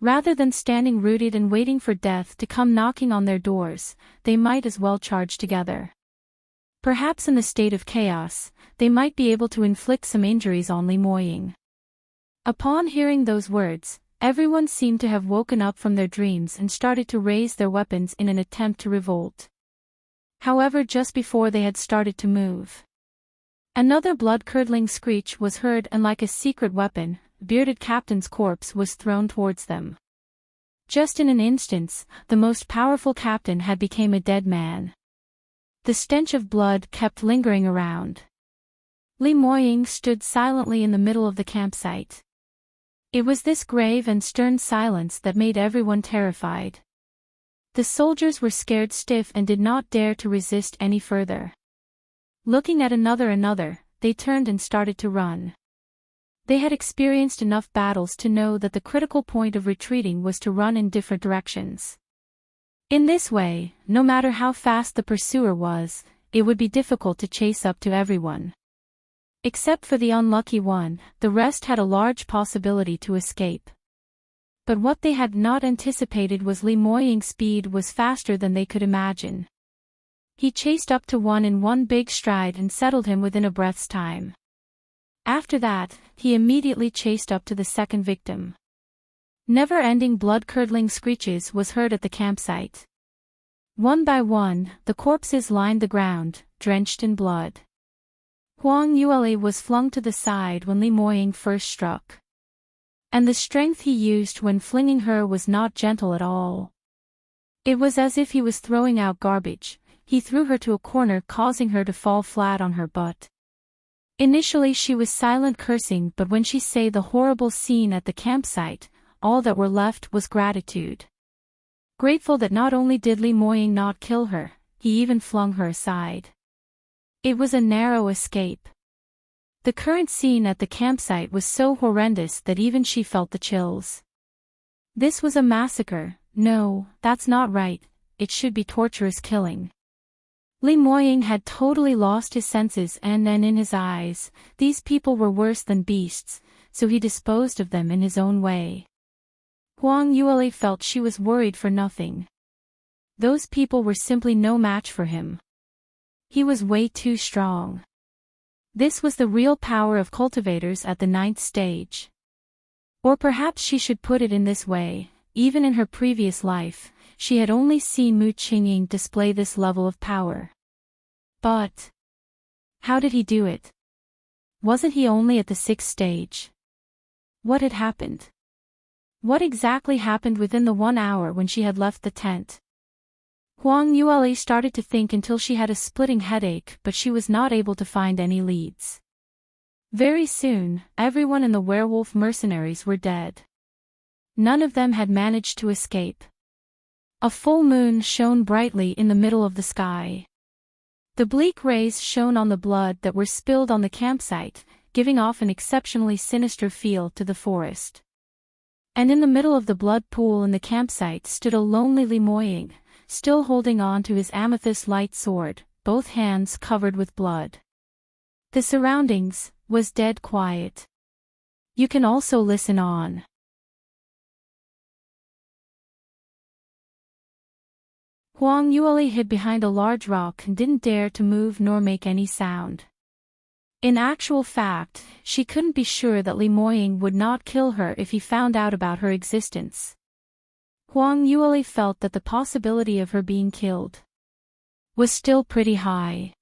A: Rather than standing rooted and waiting for death to come knocking on their doors, they might as well charge together. Perhaps in the state of chaos, they might be able to inflict some injuries on Li Moying. Upon hearing those words, everyone seemed to have woken up from their dreams and started to raise their weapons in an attempt to revolt. However, just before they had started to move, another blood-curdling screech was heard, and like a secret weapon, Bearded Captain's corpse was thrown towards them. Just in an instant, the most powerful captain had become a dead man. The stench of blood kept lingering around. Li Moying stood silently in the middle of the campsite. It was this grave and stern silence that made everyone terrified. The soldiers were scared stiff and did not dare to resist any further. Looking at another, they turned and started to run. They had experienced enough battles to know that the critical point of retreating was to run in different directions. In this way, no matter how fast the pursuer was, it would be difficult to chase up to everyone. Except for the unlucky one, the rest had a large possibility to escape. But what they had not anticipated was Li Moying's speed was faster than they could imagine. He chased up to one in one big stride and settled him within a breath's time. After that, he immediately chased up to the second victim. Never-ending blood-curdling screeches was heard at the campsite. One by one, the corpses lined the ground, drenched in blood. Huang Yule was flung to the side when Li Moying first struck. And the strength he used when flinging her was not gentle at all. It was as if he was throwing out garbage. He threw her to a corner, causing her to fall flat on her butt. Initially she was silent, cursing, but when she saw the horrible scene at the campsite, all that were left was gratitude. Grateful that not only did Li Moying not kill her, he even flung her aside. It was a narrow escape. The current scene at the campsite was so horrendous that even she felt the chills. This was a massacre. No, that's not right, it should be torturous killing. Li Moying had totally lost his senses and in his eyes, these people were worse than beasts, so he disposed of them in his own way. Huang Yueli felt she was worried for nothing. Those people were simply no match for him. He was way too strong. This was the real power of cultivators at the 9th stage. Or perhaps she should put it in this way, even in her previous life, she had only seen Mu Qingying display this level of power. But how did he do it? Wasn't he only at the 6th stage? What had happened? What exactly happened within the 1 hour when she had left the tent? Huang Yueli started to think until she had a splitting headache, but she was not able to find any leads. Very soon, everyone in the werewolf mercenaries were dead. None of them had managed to escape. A full moon shone brightly in the middle of the sky. The bleak rays shone on the blood that were spilled on the campsite, giving off an exceptionally sinister feel to the forest. And in the middle of the blood pool in the campsite stood a lonely Li Moying, still holding on to his amethyst light sword, both hands covered with blood. The surroundings was dead quiet. You can also listen on. Huang Yueli hid behind a large rock and didn't dare to move nor make any sound. In actual fact, she couldn't be sure that Li Moying would not kill her if he found out about her existence. Huang Yueli felt that the possibility of her being killed was still pretty high.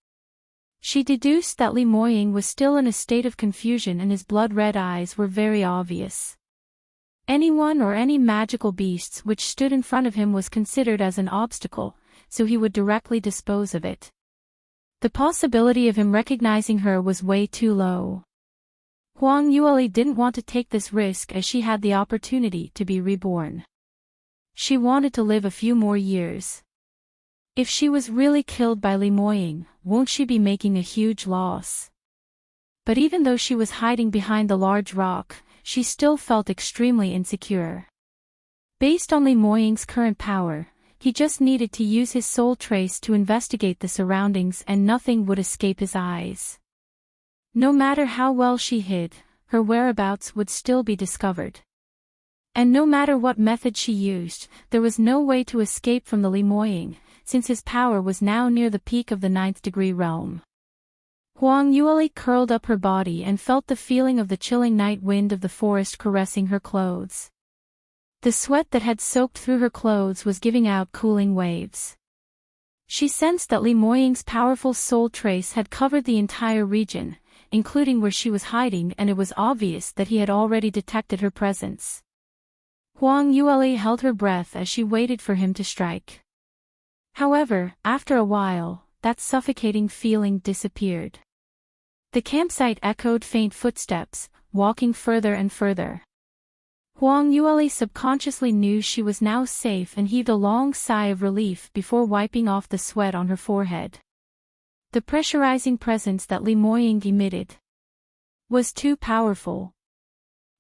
A: She deduced that Li Moying was still in a state of confusion and his blood-red eyes were very obvious. Anyone or any magical beasts which stood in front of him was considered as an obstacle, so he would directly dispose of it. The possibility of him recognizing her was way too low. Huang Yueli didn't want to take this risk as she had the opportunity to be reborn. She wanted to live a few more years. If she was really killed by Li Moying, won't she be making a huge loss? But even though she was hiding behind the large rock, she still felt extremely insecure. Based on Li Moying's current power, he just needed to use his soul trace to investigate the surroundings and nothing would escape his eyes. No matter how well she hid, her whereabouts would still be discovered. And no matter what method she used, there was no way to escape from the Li Moying, since his power was now near the peak of the 9th degree realm. Huang Yueli curled up her body and felt the feeling of the chilling night wind of the forest caressing her clothes. The sweat that had soaked through her clothes was giving out cooling waves. She sensed that Li Moying's powerful soul trace had covered the entire region, including where she was hiding, and it was obvious that he had already detected her presence. Huang Yueli held her breath as she waited for him to strike. However, after a while, that suffocating feeling disappeared. The campsite echoed faint footsteps, walking further and further. Huang Yueli subconsciously knew she was now safe and heaved a long sigh of relief before wiping off the sweat on her forehead. The pressurizing presence that Li Moying emitted was too powerful.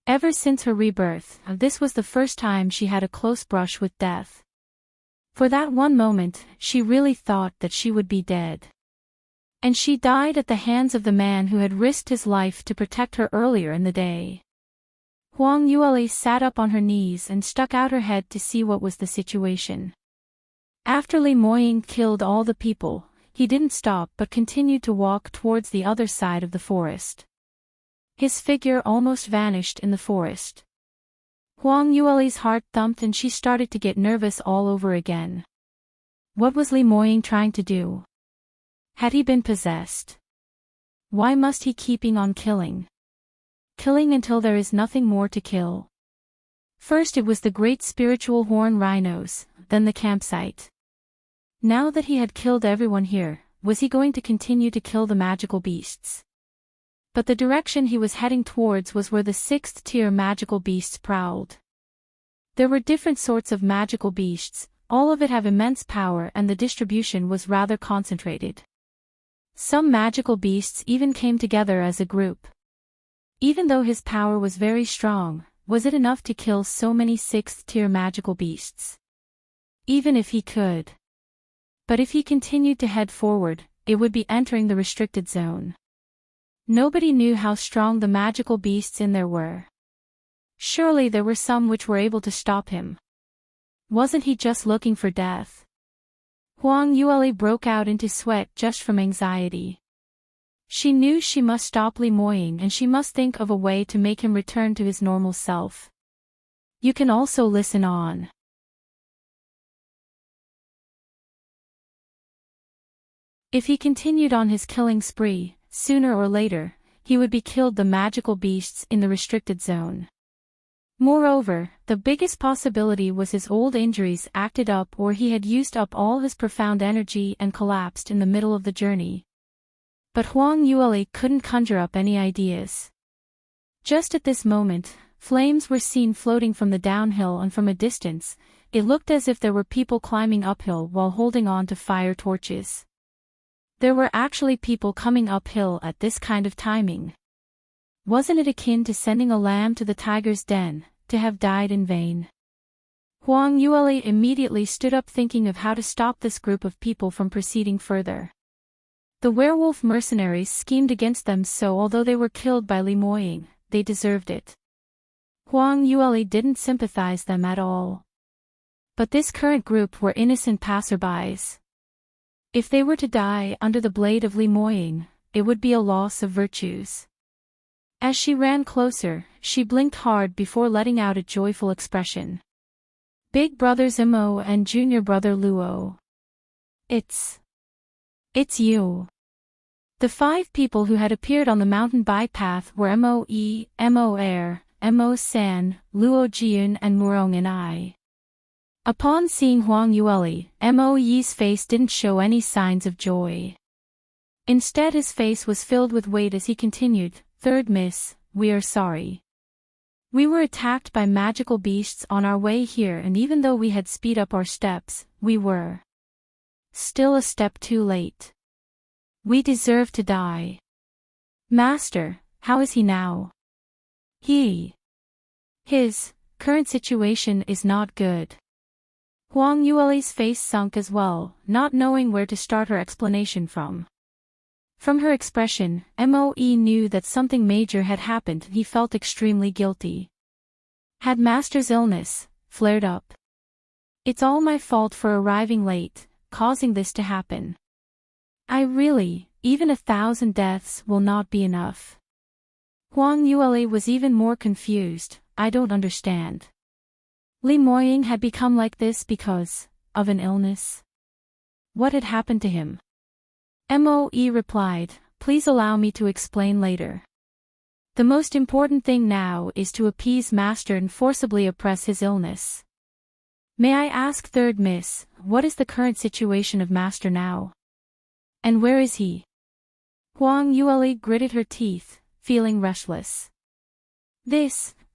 A: Ever since her rebirth, this was the first time she had a close brush with death. For that one moment, she really thought that she would be dead. And she died at the hands of the man who had risked his life to protect her earlier in the day. Huang Yueli sat up on her knees and stuck out her head to see what was the situation. After Li Moying killed all the people, he didn't stop but continued to walk towards the other side of the forest. His figure almost vanished in the forest. Huang Yueli's heart thumped and she started to get nervous all over again. What was Li Moying trying to do? Had he been possessed? Why must he keeping on killing? Killing until there is nothing more to kill. First it was the great spiritual horn rhinos, then the campsite. Now that he had killed everyone here, was he going to continue to kill the magical beasts? But the direction he was heading towards was where the 6th tier magical beasts prowled. There were different sorts of magical beasts, all of it have immense power and the distribution was rather concentrated. Some magical beasts even came together as a group. Even though his power was very strong, was it enough to kill so many 6th-tier magical beasts? Even if he could. But if he continued to head forward, it would be entering the restricted zone. Nobody knew how strong the magical beasts in there were. Surely there were some which were able to stop him. Wasn't he just looking for death? Huang Yueli broke out into sweat just from anxiety. She knew she must stop Li Moying and she must think of a way to make him return to his normal self. You can also listen on. If he continued on his killing spree, sooner or later, he would be killed the magical beasts in the restricted zone. Moreover, the biggest possibility was his old injuries acted up or he had used up all his profound energy and collapsed in the middle of the journey. But Huang Yueli couldn't conjure up any ideas. Just at this moment, flames were seen floating from the downhill and from a distance, it looked as if there were people climbing uphill while holding on to fire torches. There were actually people coming uphill at this kind of timing. Wasn't it akin to sending a lamb to the tiger's den, to have died in vain? Huang Yueli immediately stood up thinking of how to stop this group of people from proceeding further. The werewolf mercenaries schemed against them, so although they were killed by Li Moying, they deserved it. Huang Yueli didn't sympathize them at all. But this current group were innocent passerbys. If they were to die under the blade of Li Moying, it would be a loss of virtues. As she ran closer, she blinked hard before letting out a joyful expression. Big brothers Imo and junior brother Luo. It's you. The 5 people who had appeared on the mountain bypath were Mo Yi, Mo Air, Mo San, Luo Jian and Murong and I. Upon seeing Huang Yueli, Mo Yi's face didn't show any signs of joy. Instead his face was filled with weight as he continued, "Third miss, we are sorry. We were attacked by magical beasts on our way here and even though we had speed up our steps, we were still a step too late. We deserve to die." "Master, how is he now?" His current situation is not good." Huang Yueli's face sunk as well, not knowing where to start her explanation from. From her expression, Moe knew that something major had happened and he felt extremely guilty. Had Master's illness flared up? "It's all my fault for arriving late, causing this to happen. Even 1,000 deaths will not be enough." Huang Yueli was even more confused. "I don't understand. Li Moying had become like this because of an illness? What had happened to him?" Moe replied, "Please allow me to explain later. The most important thing now is to appease Master and forcibly oppress his illness. May I ask, third miss, what is the current situation of Master now? And where is he?" Huang Yueli gritted her teeth, feeling restless.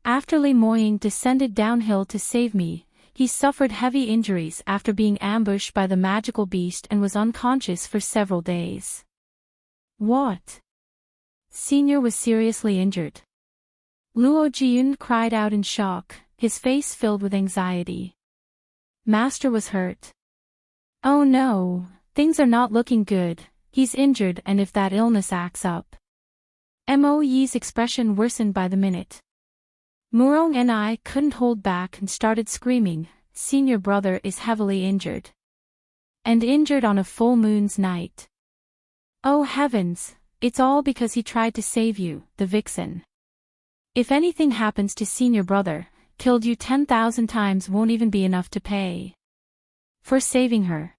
A: After Li Moying descended downhill to save me, he suffered heavy injuries after being ambushed by the magical beast and was unconscious for several days. "What? Senior was seriously injured?" Luo Jiun cried out in shock, his face filled with anxiety. "Master was hurt." "Oh no, things are not looking good, he's injured and if that illness acts up." Moe's expression worsened by the minute. Murong and I couldn't hold back and started screaming, "Senior brother is heavily injured. And injured on a full moon's night. Oh heavens, it's all because he tried to save you, the vixen. If anything happens to senior brother, killed you 10,000 times won't even be enough to pay for saving her.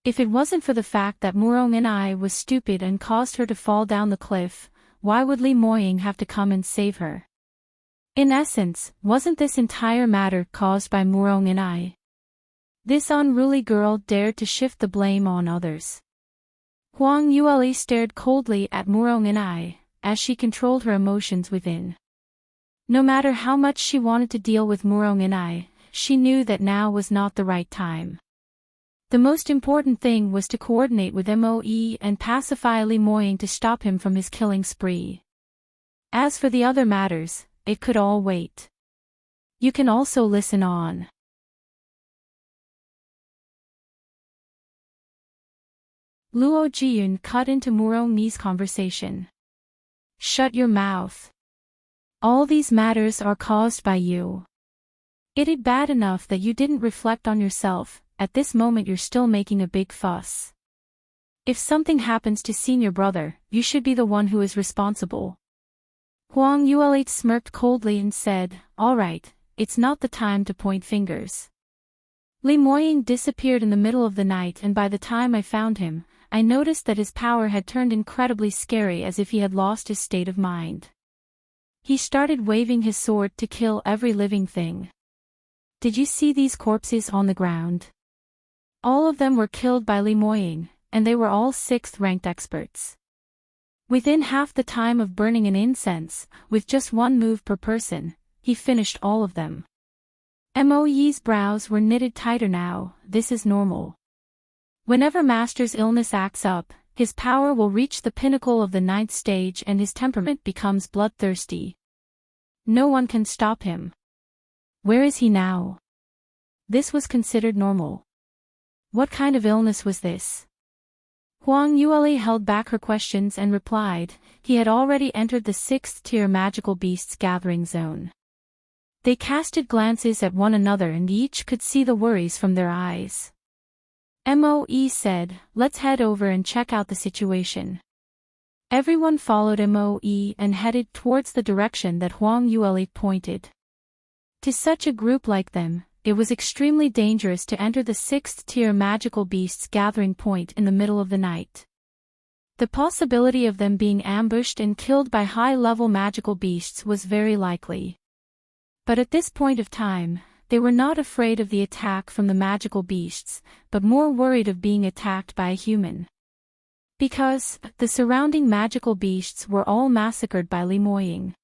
A: If it wasn't for the fact that Murong and I was stupid and caused her to fall down the cliff, why would Li Moying have to come and save her? In essence, wasn't this entire matter caused by Murong and I? This unruly girl dared to shift the blame on others." Huang Yueli stared coldly at Murong and I, as she controlled her emotions within. No matter how much she wanted to deal with Murong and I, she knew that now was not the right time. The most important thing was to coordinate with Moe and pacify Li Moying to stop him from his killing spree. As for the other matters, it could all wait. You can also listen on. Luo Jiyun cut into Murong Ni's conversation. Shut your mouth. All these matters are caused by you. It is bad enough that you didn't reflect on yourself, at this moment you're still making a big fuss. If something happens to senior brother, you should be the one who is responsible. Huang Yuelate smirked coldly and said, all right, it's not the time to point fingers. Li Moying disappeared in the middle of the night, and by the time I found him, I noticed that his power had turned incredibly scary, as if he had lost his state of mind. He started waving his sword to kill every living thing. Did you see these corpses on the ground? All of them were killed by Li Moying, and they were all 6th-ranked experts. Within half the time of burning an incense, with just one move per person, he finished all of them. Moe's brows were knitted tighter now. This is normal. Whenever Master's illness acts up, his power will reach the pinnacle of the 9th stage and his temperament becomes bloodthirsty. No one can stop him. Where is he now? This was considered normal. What kind of illness was this? Huang Yueli held back her questions and replied, he had already entered the 6th-tier magical beasts gathering zone. They casted glances at one another and each could see the worries from their eyes. Moe said, let's head over and check out the situation. Everyone followed Moe and headed towards the direction that Huang Yueli pointed. To such a group like them, it was extremely dangerous to enter the 6th-tier magical beasts gathering point in the middle of the night. The possibility of them being ambushed and killed by high-level magical beasts was very likely. But at this point of time, they were not afraid of the attack from the magical beasts, but more worried of being attacked by a human. Because the surrounding magical beasts were all massacred by Li Moying.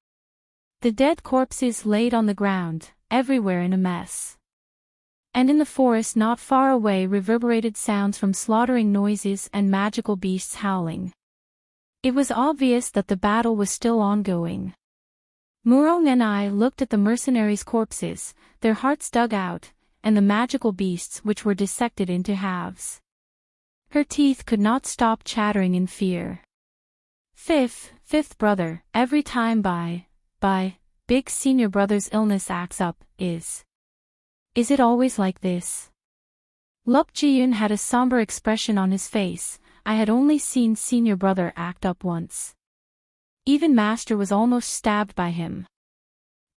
A: The dead corpses laid on the ground, everywhere in a mess. And in the forest not far away reverberated sounds from slaughtering noises and magical beasts howling. It was obvious that the battle was still ongoing. Murong and I looked at the mercenaries' corpses, their hearts dug out, and the magical beasts which were dissected into halves. Her teeth could not stop chattering in fear. Fifth brother, every time by big senior brother's illness acts up, is it always like this? Lup Jiyun had a somber expression on his face. I had only seen senior brother act up once. Even Master was almost stabbed by him.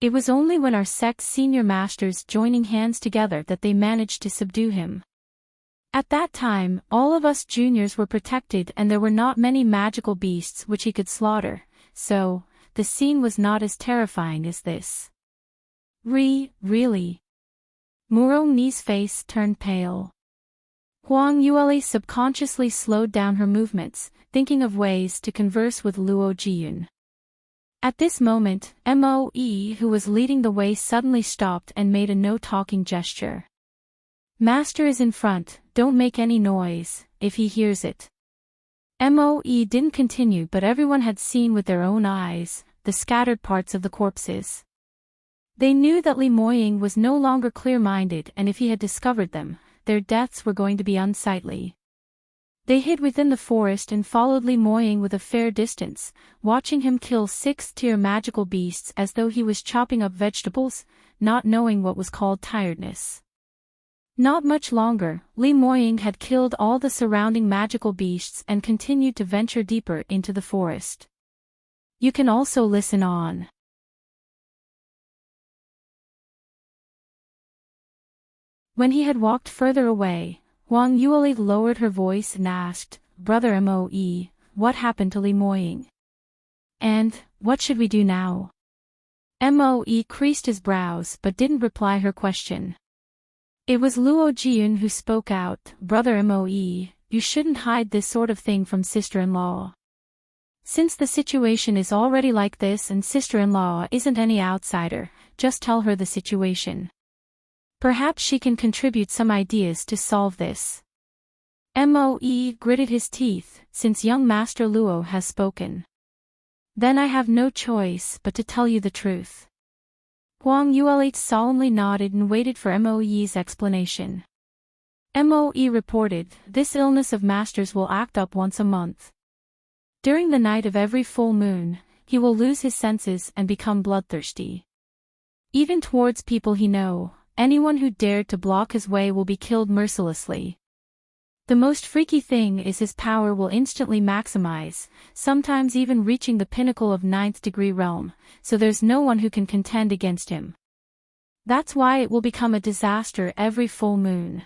A: It was only when our sect's senior masters joining hands together that they managed to subdue him. At that time, all of us juniors were protected and there were not many magical beasts which he could slaughter, so the scene was not as terrifying as this. Really? Murong Ni's face turned pale. Huang Yueli subconsciously slowed down her movements, thinking of ways to converse with Luo Jiyun. At this moment, Moe, who was leading the way, suddenly stopped and made a no-talking gesture. Master is in front, don't make any noise, if he hears it. Moe didn't continue, but everyone had seen with their own eyes the scattered parts of the corpses. They knew that Li Moying was no longer clear-minded, and if he had discovered them, their deaths were going to be unsightly. They hid within the forest and followed Li Moying with a fair distance, watching him kill 6th-tier magical beasts as though he was chopping up vegetables, not knowing what was called tiredness. Not much longer, Li Moying had killed all the surrounding magical beasts and continued to venture deeper into the forest. You can also listen on. When he had walked further away, Huang Yueli lowered her voice and asked, Brother Moe, what happened to Li Moying? And, what should we do now? Moe creased his brows but didn't reply her question. It was Luo Jiyun who spoke out, Brother Moe, you shouldn't hide this sort of thing from sister-in-law. Since the situation is already like this and sister-in-law isn't any outsider, just tell her the situation. Perhaps she can contribute some ideas to solve this. Moe gritted his teeth, since young Master Luo has spoken. Then I have no choice but to tell you the truth. Huang Yuelite solemnly nodded and waited for Moe's explanation. Moe reported, this illness of Master's will act up once a month. During the night of every full moon, he will lose his senses and become bloodthirsty. Even towards people he knows, anyone who dared to block his way will be killed mercilessly. The most freaky thing is his power will instantly maximize, sometimes even reaching the pinnacle of 9th degree realm, so there's no one who can contend against him. That's why it will become a disaster every full moon.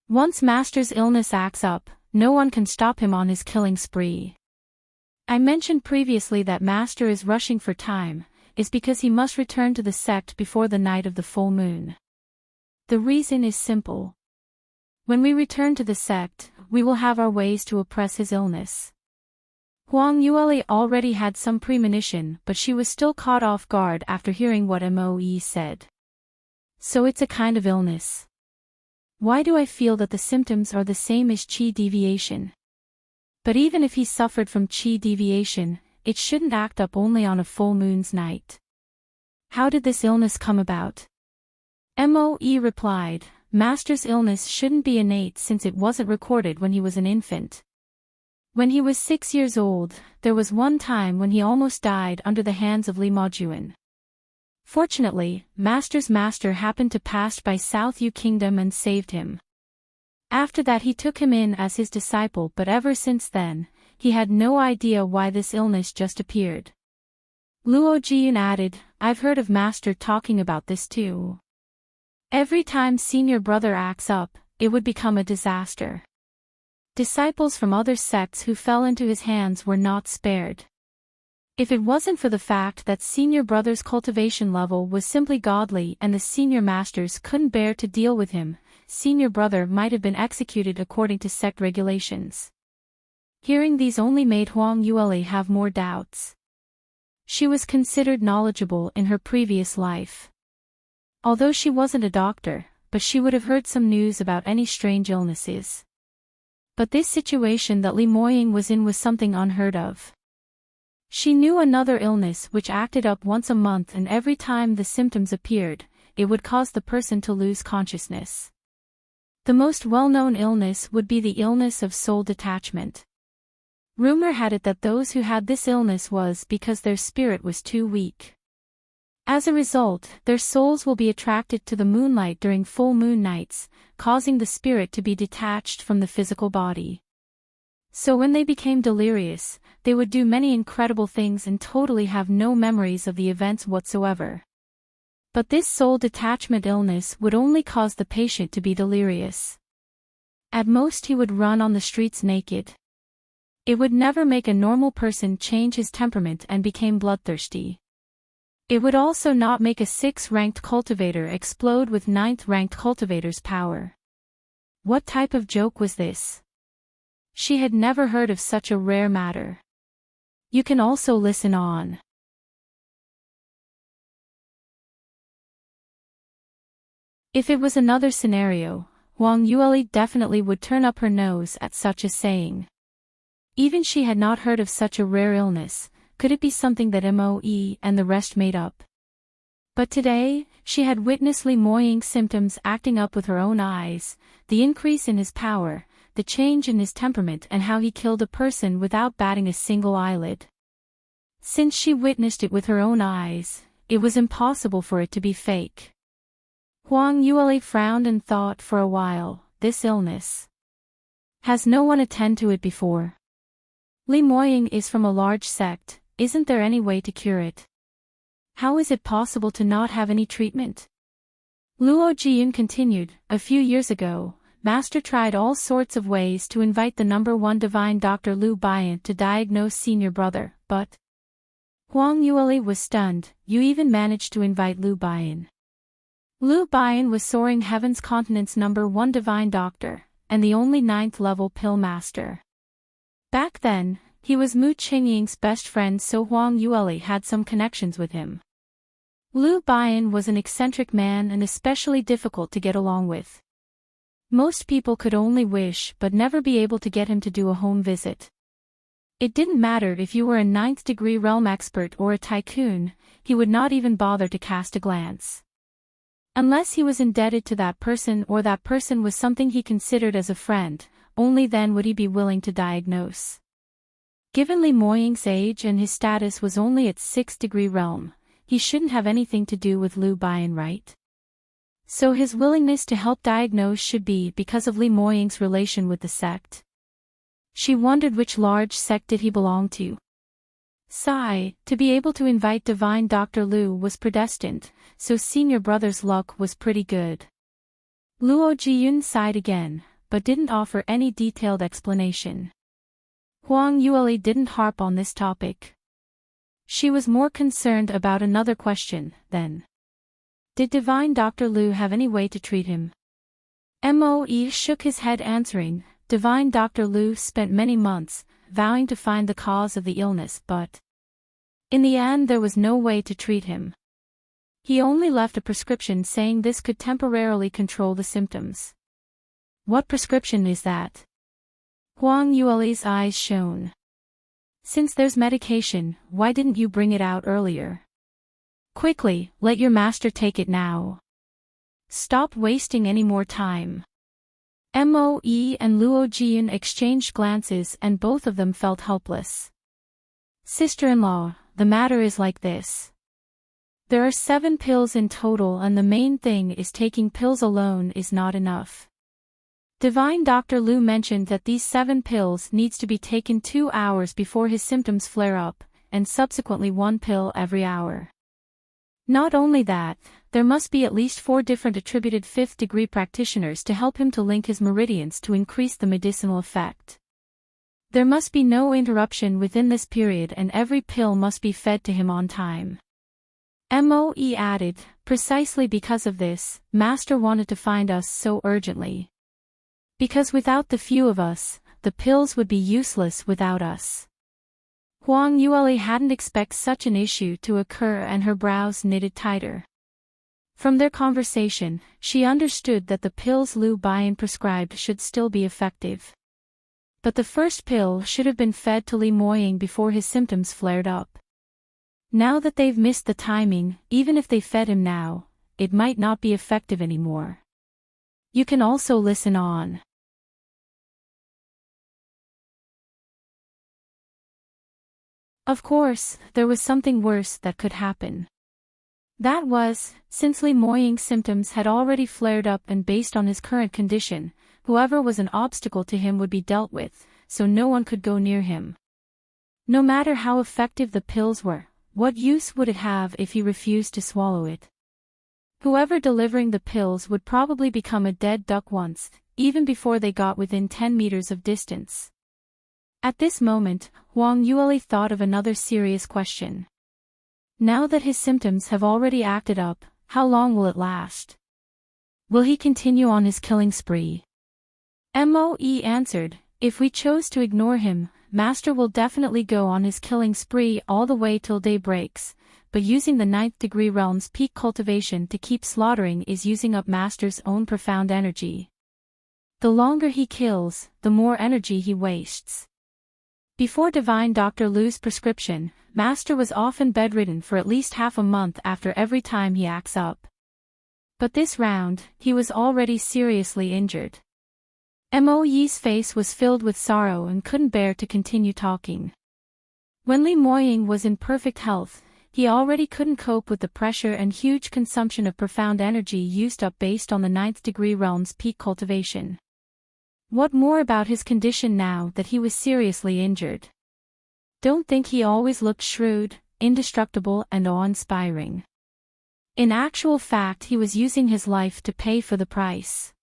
A: Once Master's illness acts up, no one can stop him on his killing spree. I mentioned previously that Master is rushing for time, is because he must return to the sect before the night of the full moon. The reason is simple. When we return to the sect, we will have our ways to oppress his illness. Huang Yueli already had some premonition, but she was still caught off guard after hearing what Moe said. So it's a kind of illness. Why do I feel that the symptoms are the same as qi deviation? But even if he suffered from qi deviation, it shouldn't act up only on a full moon's night. How did this illness come about? Moe replied, Master's illness shouldn't be innate since it wasn't recorded when he was an infant. When he was 6 years old, there was one time when he almost died under the hands of Li Majuan. Fortunately, Master's master happened to pass by South Yu Kingdom and saved him. After that he took him in as his disciple, but ever since then, he had no idea why this illness just appeared. Luo Jian added, I've heard of Master talking about this too. Every time senior brother acts up, it would become a disaster. Disciples from other sects who fell into his hands were not spared. If it wasn't for the fact that senior brother's cultivation level was simply godly and the senior masters couldn't bear to deal with him, senior brother might have been executed according to sect regulations. Hearing these only made Huang Yueli have more doubts. She was considered knowledgeable in her previous life. Although she wasn't a doctor, but she would have heard some news about any strange illnesses. But this situation that Li Moying was in was something unheard of. She knew another illness which acted up once a month, and every time the symptoms appeared, it would cause the person to lose consciousness. The most well-known illness would be the illness of soul detachment. Rumor had it that those who had this illness was because their spirit was too weak. As a result, their souls will be attracted to the moonlight during full moon nights, causing the spirit to be detached from the physical body. So when they became delirious, they would do many incredible things and totally have no memories of the events whatsoever. But this soul detachment illness would only cause the patient to be delirious. At most he would run on the streets naked. It would never make a normal person change his temperament and become bloodthirsty. It would also not make a 6th-ranked cultivator explode with 9th-ranked cultivator's power. What type of joke was this? She had never heard of such a rare matter. You can also listen on. If it was another scenario, Huang Yueli definitely would turn up her nose at such a saying. Even she had not heard of such a rare illness. Could it be something that Moe and the rest made up? But today, she had witnessed Li Moying's symptoms acting up with her own eyes, the increase in his power, the change in his temperament, and how he killed a person without batting a single eyelid. Since she witnessed it with her own eyes, it was impossible for it to be fake. Huang Yueli frowned and thought for a while, this illness. Has no one attended to it before? Li Moying is from a large sect. Isn't there any way to cure it? How is it possible to not have any treatment? Luo Jian continued, a few years ago, Master tried all sorts of ways to invite the #1 divine Dr. Lu Baiyan to diagnose senior brother, but Huang Yueli was stunned. You even managed to invite Lu Baiyan. Lu Baiyan was soaring heaven's continent's #1 divine doctor, and the only 9th level pill master. Back then, he was Mu Qingying's best friend, so Huang Yueli had some connections with him. Lu Bian was an eccentric man and especially difficult to get along with. Most people could only wish but never be able to get him to do a home visit. It didn't matter if you were a ninth-degree realm expert or a tycoon, he would not even bother to cast a glance. Unless he was indebted to that person or that person was something he considered as a friend, only then would he be willing to diagnose. Given Li Moying's age and his status was only at 6th-degree realm, he shouldn't have anything to do with Lu Bian, right? So his willingness to help diagnose should be because of Li Moying's relation with the sect. She wondered which large sect did he belong to. Sigh, to be able to invite divine Dr. Lu was predestined, so senior brother's luck was pretty good. Luo Jiyun sighed again, but didn't offer any detailed explanation. Huang Yueli didn't harp on this topic. She was more concerned about another question, then. Did divine Dr. Lu have any way to treat him? Moe shook his head answering, divine Dr. Lu spent many months, vowing to find the cause of the illness but in the end there was no way to treat him. He only left a prescription saying this could temporarily control the symptoms. What prescription is that? Huang Yueli's eyes shone. Since there's medication, why didn't you bring it out earlier? Quickly, let your master take it now. Stop wasting any more time. Moe and Luo Jiyun exchanged glances and both of them felt helpless. Sister-in-law, the matter is like this. There are 7 pills in total and the main thing is taking pills alone is not enough. Divine Dr. Lu mentioned that these 7 pills needs to be taken 2 hours before his symptoms flare up, and subsequently 1 pill every hour. Not only that, there must be at least 4 different attributed 5th-degree practitioners to help him to link his meridians to increase the medicinal effect. There must be no interruption within this period and every pill must be fed to him on time. Moe added, precisely because of this, Master wanted to find us so urgently. Because without the few of us, the pills would be useless without us. Huang Yueli hadn't expected such an issue to occur and her brows knitted tighter. From their conversation, she understood that the pills Lu Bian prescribed should still be effective. But the first pill should have been fed to Li Moying before his symptoms flared up. Now that they've missed the timing, even if they fed him now, it might not be effective anymore. You can also listen on. Of course, there was something worse that could happen. That was, since Li Moying's symptoms had already flared up and based on his current condition, whoever was an obstacle to him would be dealt with, so no one could go near him. No matter how effective the pills were, what use would it have if he refused to swallow it? Whoever delivering the pills would probably become a dead duck once, even before they got within 10 meters of distance. At this moment, Huang Yueli thought of another serious question. Now that his symptoms have already acted up, how long will it last? Will he continue on his killing spree? Moe answered, if we chose to ignore him, Master will definitely go on his killing spree all the way till day breaks, but using the 9th-degree realm's peak cultivation to keep slaughtering is using up Master's own profound energy. The longer he kills, the more energy he wastes. Before divine Dr. Lu's prescription, Master was often bedridden for at least half a month after every time he acts up. But this round, he was already seriously injured. Moe's face was filled with sorrow and couldn't bear to continue talking. When Li Moying was in perfect health, he already couldn't cope with the pressure and huge consumption of profound energy used up based on the 9th-degree realm's peak cultivation. What more about his condition now that he was seriously injured? Don't think he always looked shrewd, indestructible and awe-inspiring. In actual fact he was using his life to pay for the price.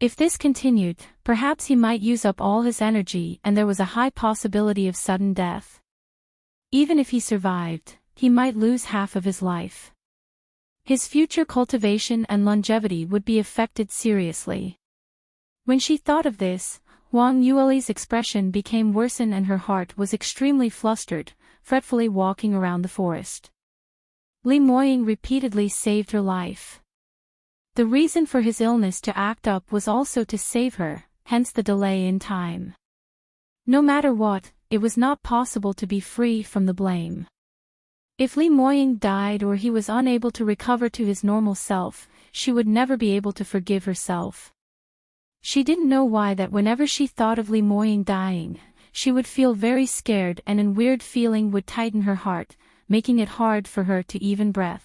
A: If this continued, perhaps he might use up all his energy and there was a high possibility of sudden death. Even if he survived, he might lose half of his life. His future cultivation and longevity would be affected seriously. When she thought of this, Huang Yueli's expression became worsened and her heart was extremely flustered, fretfully walking around the forest. Li Moying repeatedly saved her life. The reason for his illness to act up was also to save her, hence the delay in time. No matter what, it was not possible to be free from the blame. If Li Moying died or he was unable to recover to his normal self, she would never be able to forgive herself. She didn't know why that whenever she thought of Li Moying dying, she would feel very scared and a weird feeling would tighten her heart, making it hard for her to even breathe.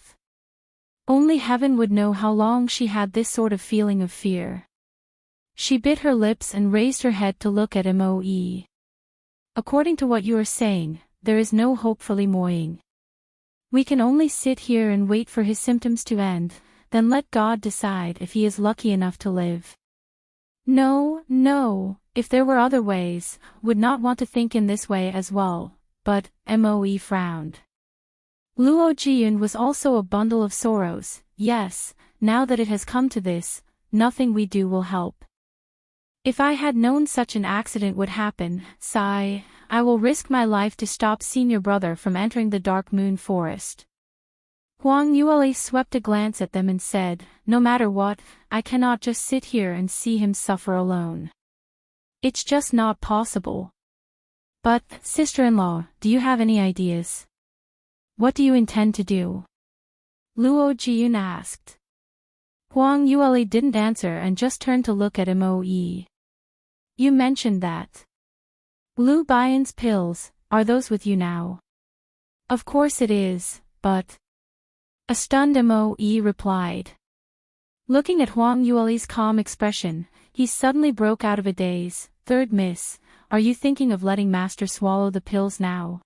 A: Only heaven would know how long she had this sort of feeling of fear. She bit her lips and raised her head to look at Moe. According to what you are saying, there is no hope for Li Moying. We can only sit here and wait for his symptoms to end, then let God decide if he is lucky enough to live. No, if there were other ways, would not want to think in this way as well, but, Moe frowned. Luo Jiyun was also a bundle of sorrows. Yes, now that it has come to this, nothing we do will help. If I had known such an accident would happen, sigh, I will risk my life to stop senior brother from entering the Dark Moon Forest. Huang Yueli swept a glance at them and said, no matter what, I cannot just sit here and see him suffer alone. It's just not possible. But, sister-in-law, do you have any ideas? What do you intend to do? Luo Jiyun asked. Huang Yueli didn't answer and just turned to look at Moe. You mentioned that. Lu Baiyan's pills, are those with you now? Of course it is, but... A stunned Moe replied. Looking at Huang Yueli's calm expression, he suddenly broke out of a daze. Third miss, are you thinking of letting Master swallow the pills now?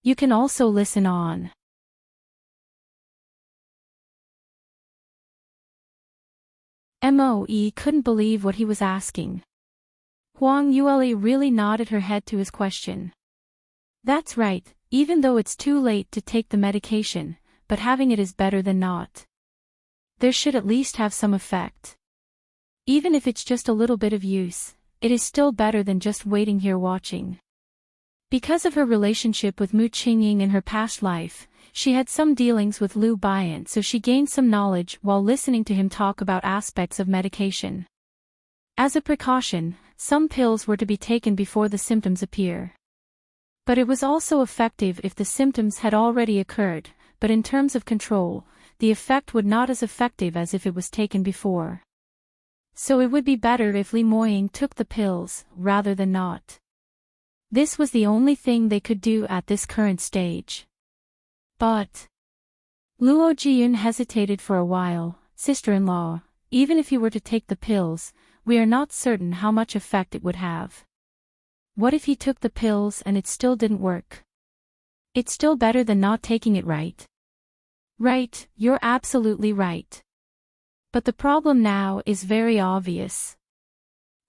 A: You can also listen on. Moe couldn't believe what he was asking. Huang Yueli really nodded her head to his question. That's right, even though it's too late to take the medication, but having it is better than not. There should at least have some effect. Even if it's just a little bit of use, it is still better than just waiting here watching. Because of her relationship with Mu Qingying in her past life, she had some dealings with Lu Baiyan, so she gained some knowledge while listening to him talk about aspects of medication. As a precaution, some pills were to be taken before the symptoms appear. But it was also effective if the symptoms had already occurred, but in terms of control, the effect would not as effective as if it was taken before. So it would be better if Li Moying took the pills, rather than not. This was the only thing they could do at this current stage. But... Luo Jiyun hesitated for a while. Sister-in-law, even if you were to take the pills, we are not certain how much effect it would have. What if he took the pills and it still didn't work? It's still better than not taking it, right? Right, you're absolutely right. But the problem now is very obvious.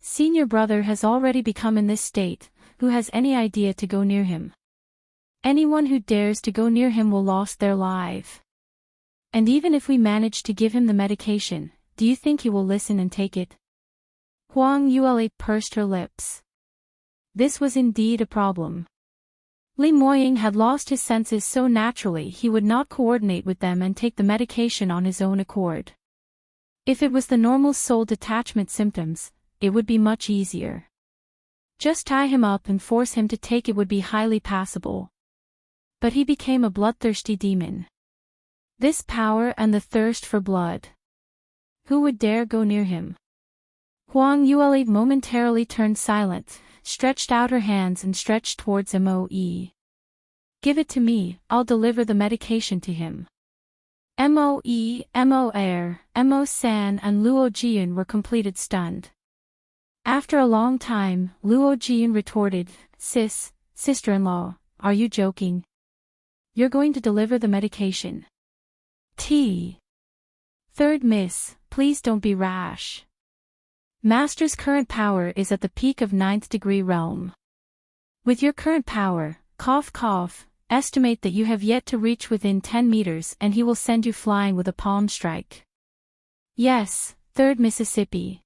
A: Senior brother has already become in this state. Who has any idea to go near him? Anyone who dares to go near him will lose their life. And even if we manage to give him the medication, do you think he will listen and take it? Huang Yueli pursed her lips. This was indeed a problem. Li Moying had lost his senses so naturally he would not coordinate with them and take the medication on his own accord. If it was the normal soul detachment symptoms, it would be much easier. Just tie him up and force him to take it would be highly passable. But he became a bloodthirsty demon. This power and the thirst for blood. Who would dare go near him? Huang Yueli momentarily turned silent, stretched out her hands and stretched towards Moe. Give it to me, I'll deliver the medication to him. Moe, Mo Air, Mo San and Luo Jiyun were completed stunned. After a long time, Luo Jiyun retorted, sister-in-law, are you joking? You're going to deliver the medication. Third miss, please don't be rash. Master's current power is at the peak of 9th degree realm. With your current power, cough, estimate that you have yet to reach within 10 meters and he will send you flying with a palm strike. Yes, 3rd Mississippi.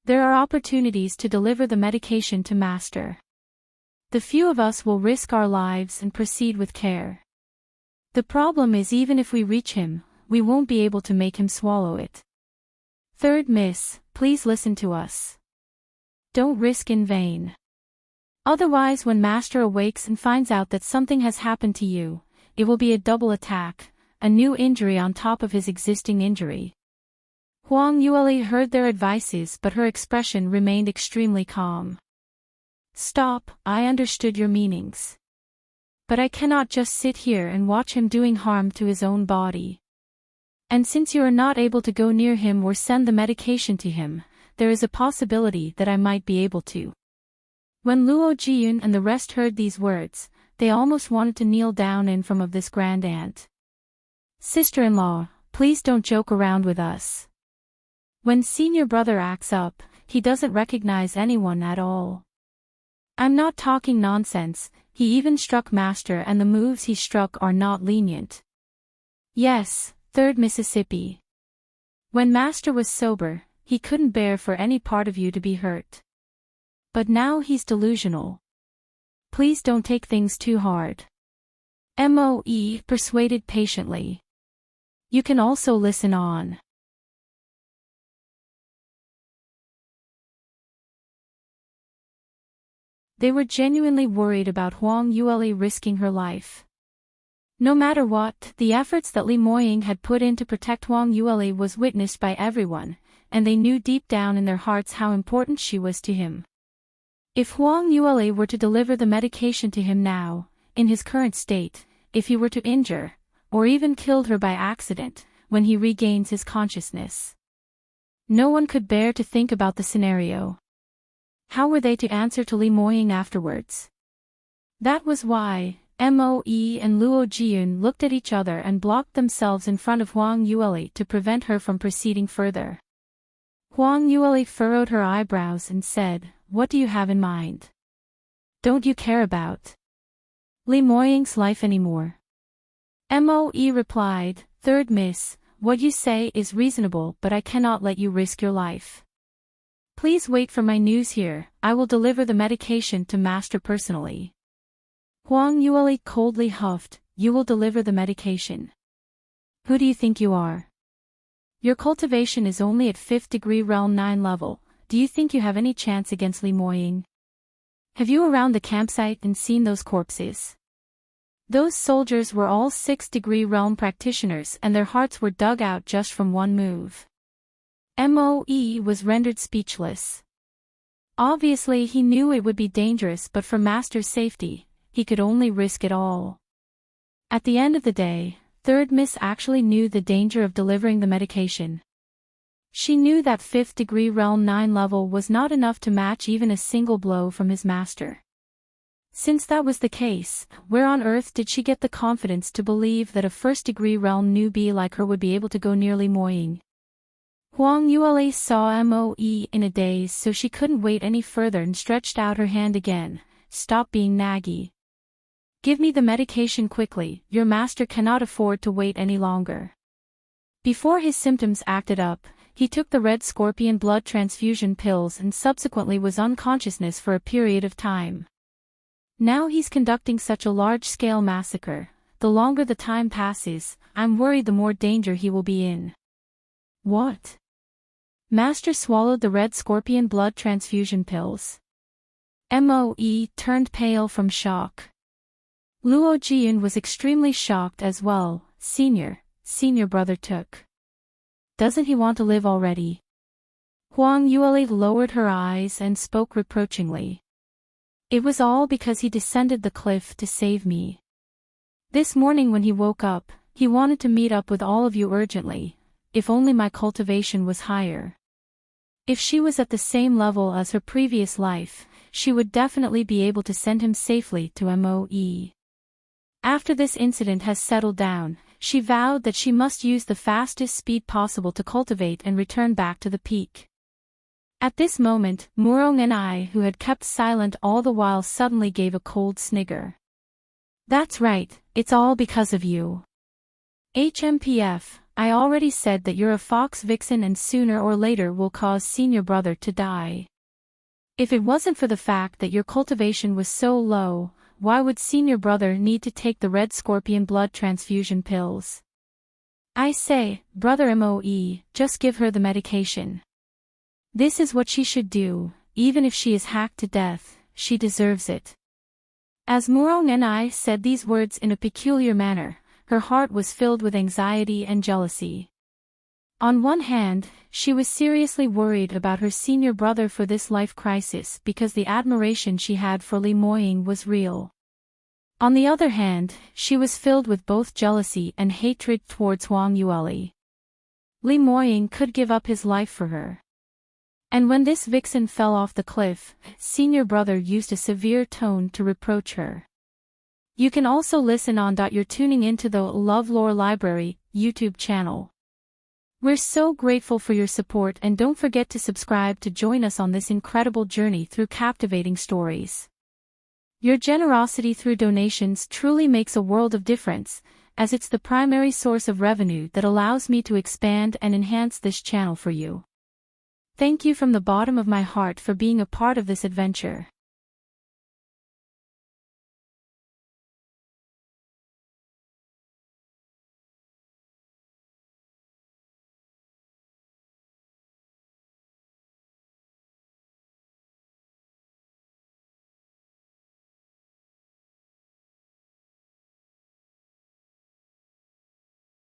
A: There are opportunities to deliver the medication to Master. The few of us will risk our lives and proceed with care. The problem is even if we reach him, we won't be able to make him swallow it. Third Miss, please listen to us. Don't risk in vain. Otherwise when Master awakes and finds out that something has happened to you, it will be a double attack, a new injury on top of his existing injury. Huang Yueli heard their advices but her expression remained extremely calm. Stop, I understood your meanings. But I cannot just sit here and watch him doing harm to his own body. And since you are not able to go near him or send the medication to him, there is a possibility that I might be able to. When Luo Jiyun and the rest heard these words, they almost wanted to kneel down in front of this grand aunt. Sister-in-law, please don't joke around with us. When senior brother acts up, he doesn't recognize anyone at all. I'm not talking nonsense, he even struck Master and the moves he struck are not lenient. Yes, Third Mississippi. When Master was sober, he couldn't bear for any part of you to be hurt. But now he's delusional. Please don't take things too hard. Moe persuaded patiently. You can also listen on. They were genuinely worried about Huang Yueli risking her life. No matter what, the efforts that Li Moying had put in to protect Huang Yueli was witnessed by everyone, and they knew deep down in their hearts how important she was to him. If Huang Yueli were to deliver the medication to him now, in his current state, if he were to injure, or even killed her by accident, when he regains his consciousness. No one could bear to think about the scenario. How were they to answer to Li Moying afterwards? That was why Moe and Luo Jiyun looked at each other and blocked themselves in front of Huang Yueli to prevent her from proceeding further. Huang Yueli furrowed her eyebrows and said, "What do you have in mind? Don't you care about Li Moying's life anymore?" Moe replied, "Third Miss, what you say is reasonable but I cannot let you risk your life. Please wait for my news here, I will deliver the medication to Master personally." Huang Yueli coldly huffed, "You will deliver the medication? Who do you think you are? Your cultivation is only at 5th degree realm 9 level, do you think you have any chance against Li Moying? Have you around the campsite and seen those corpses? Those soldiers were all 6th degree realm practitioners and their hearts were dug out just from one move." Moe was rendered speechless. Obviously he knew it would be dangerous but for Master's safety, he could only risk it all. At the end of the day, Third Miss actually knew the danger of delivering the medication. She knew that 5th degree realm 9 level was not enough to match even a single blow from his master. Since that was the case, where on earth did she get the confidence to believe that a 1st degree realm newbie like her would be able to go near Li Moying? Huang Yueli saw Moe in a daze so she couldn't wait any further and stretched out her hand again. "Stop being naggy. Give me the medication quickly, your master cannot afford to wait any longer." Before his symptoms acted up, he took the red scorpion blood transfusion pills and subsequently was unconsciousness for a period of time. Now he's conducting such a large-scale massacre, the longer the time passes, I'm worried the more danger he will be in. What? Master swallowed the red scorpion blood transfusion pills. Moe turned pale from shock. Luo Jiyun was extremely shocked as well. Senior brother took. Doesn't he want to live already? Huang Yueli lowered her eyes and spoke reproachingly. It was all because he descended the cliff to save me. This morning when he woke up, he wanted to meet up with all of you urgently, if only my cultivation was higher. If she was at the same level as her previous life, she would definitely be able to send him safely to Moe. After this incident has settled down, she vowed that she must use the fastest speed possible to cultivate and return back to the peak. At this moment, Murong and I, who had kept silent all the while, suddenly gave a cold snigger. That's right, it's all because of you. HMPF, I already said that you're a fox vixen and sooner or later will cause senior brother to die. If it wasn't for the fact that your cultivation was so low, why would senior brother need to take the red scorpion blood transfusion pills? I say, brother Moe, just give her the medication. This is what she should do, even if she is hacked to death, she deserves it. As Murong and I said these words in a peculiar manner, her heart was filled with anxiety and jealousy. On one hand, she was seriously worried about her senior brother for this life crisis because the admiration she had for Li Moying was real. On the other hand, she was filled with both jealousy and hatred towards Huang Yueli. Li Moying could give up his life for her. And when this vixen fell off the cliff, senior brother used a severe tone to reproach her. You can also listen on. You're tuning into the LoveLore Library YouTube channel. We're so grateful for your support, and don't forget to subscribe to join us on this incredible journey through captivating stories. Your generosity through donations truly makes a world of difference, as it's the primary source of revenue that allows me to expand and enhance this channel for you. Thank you from the bottom of my heart for being a part of this adventure.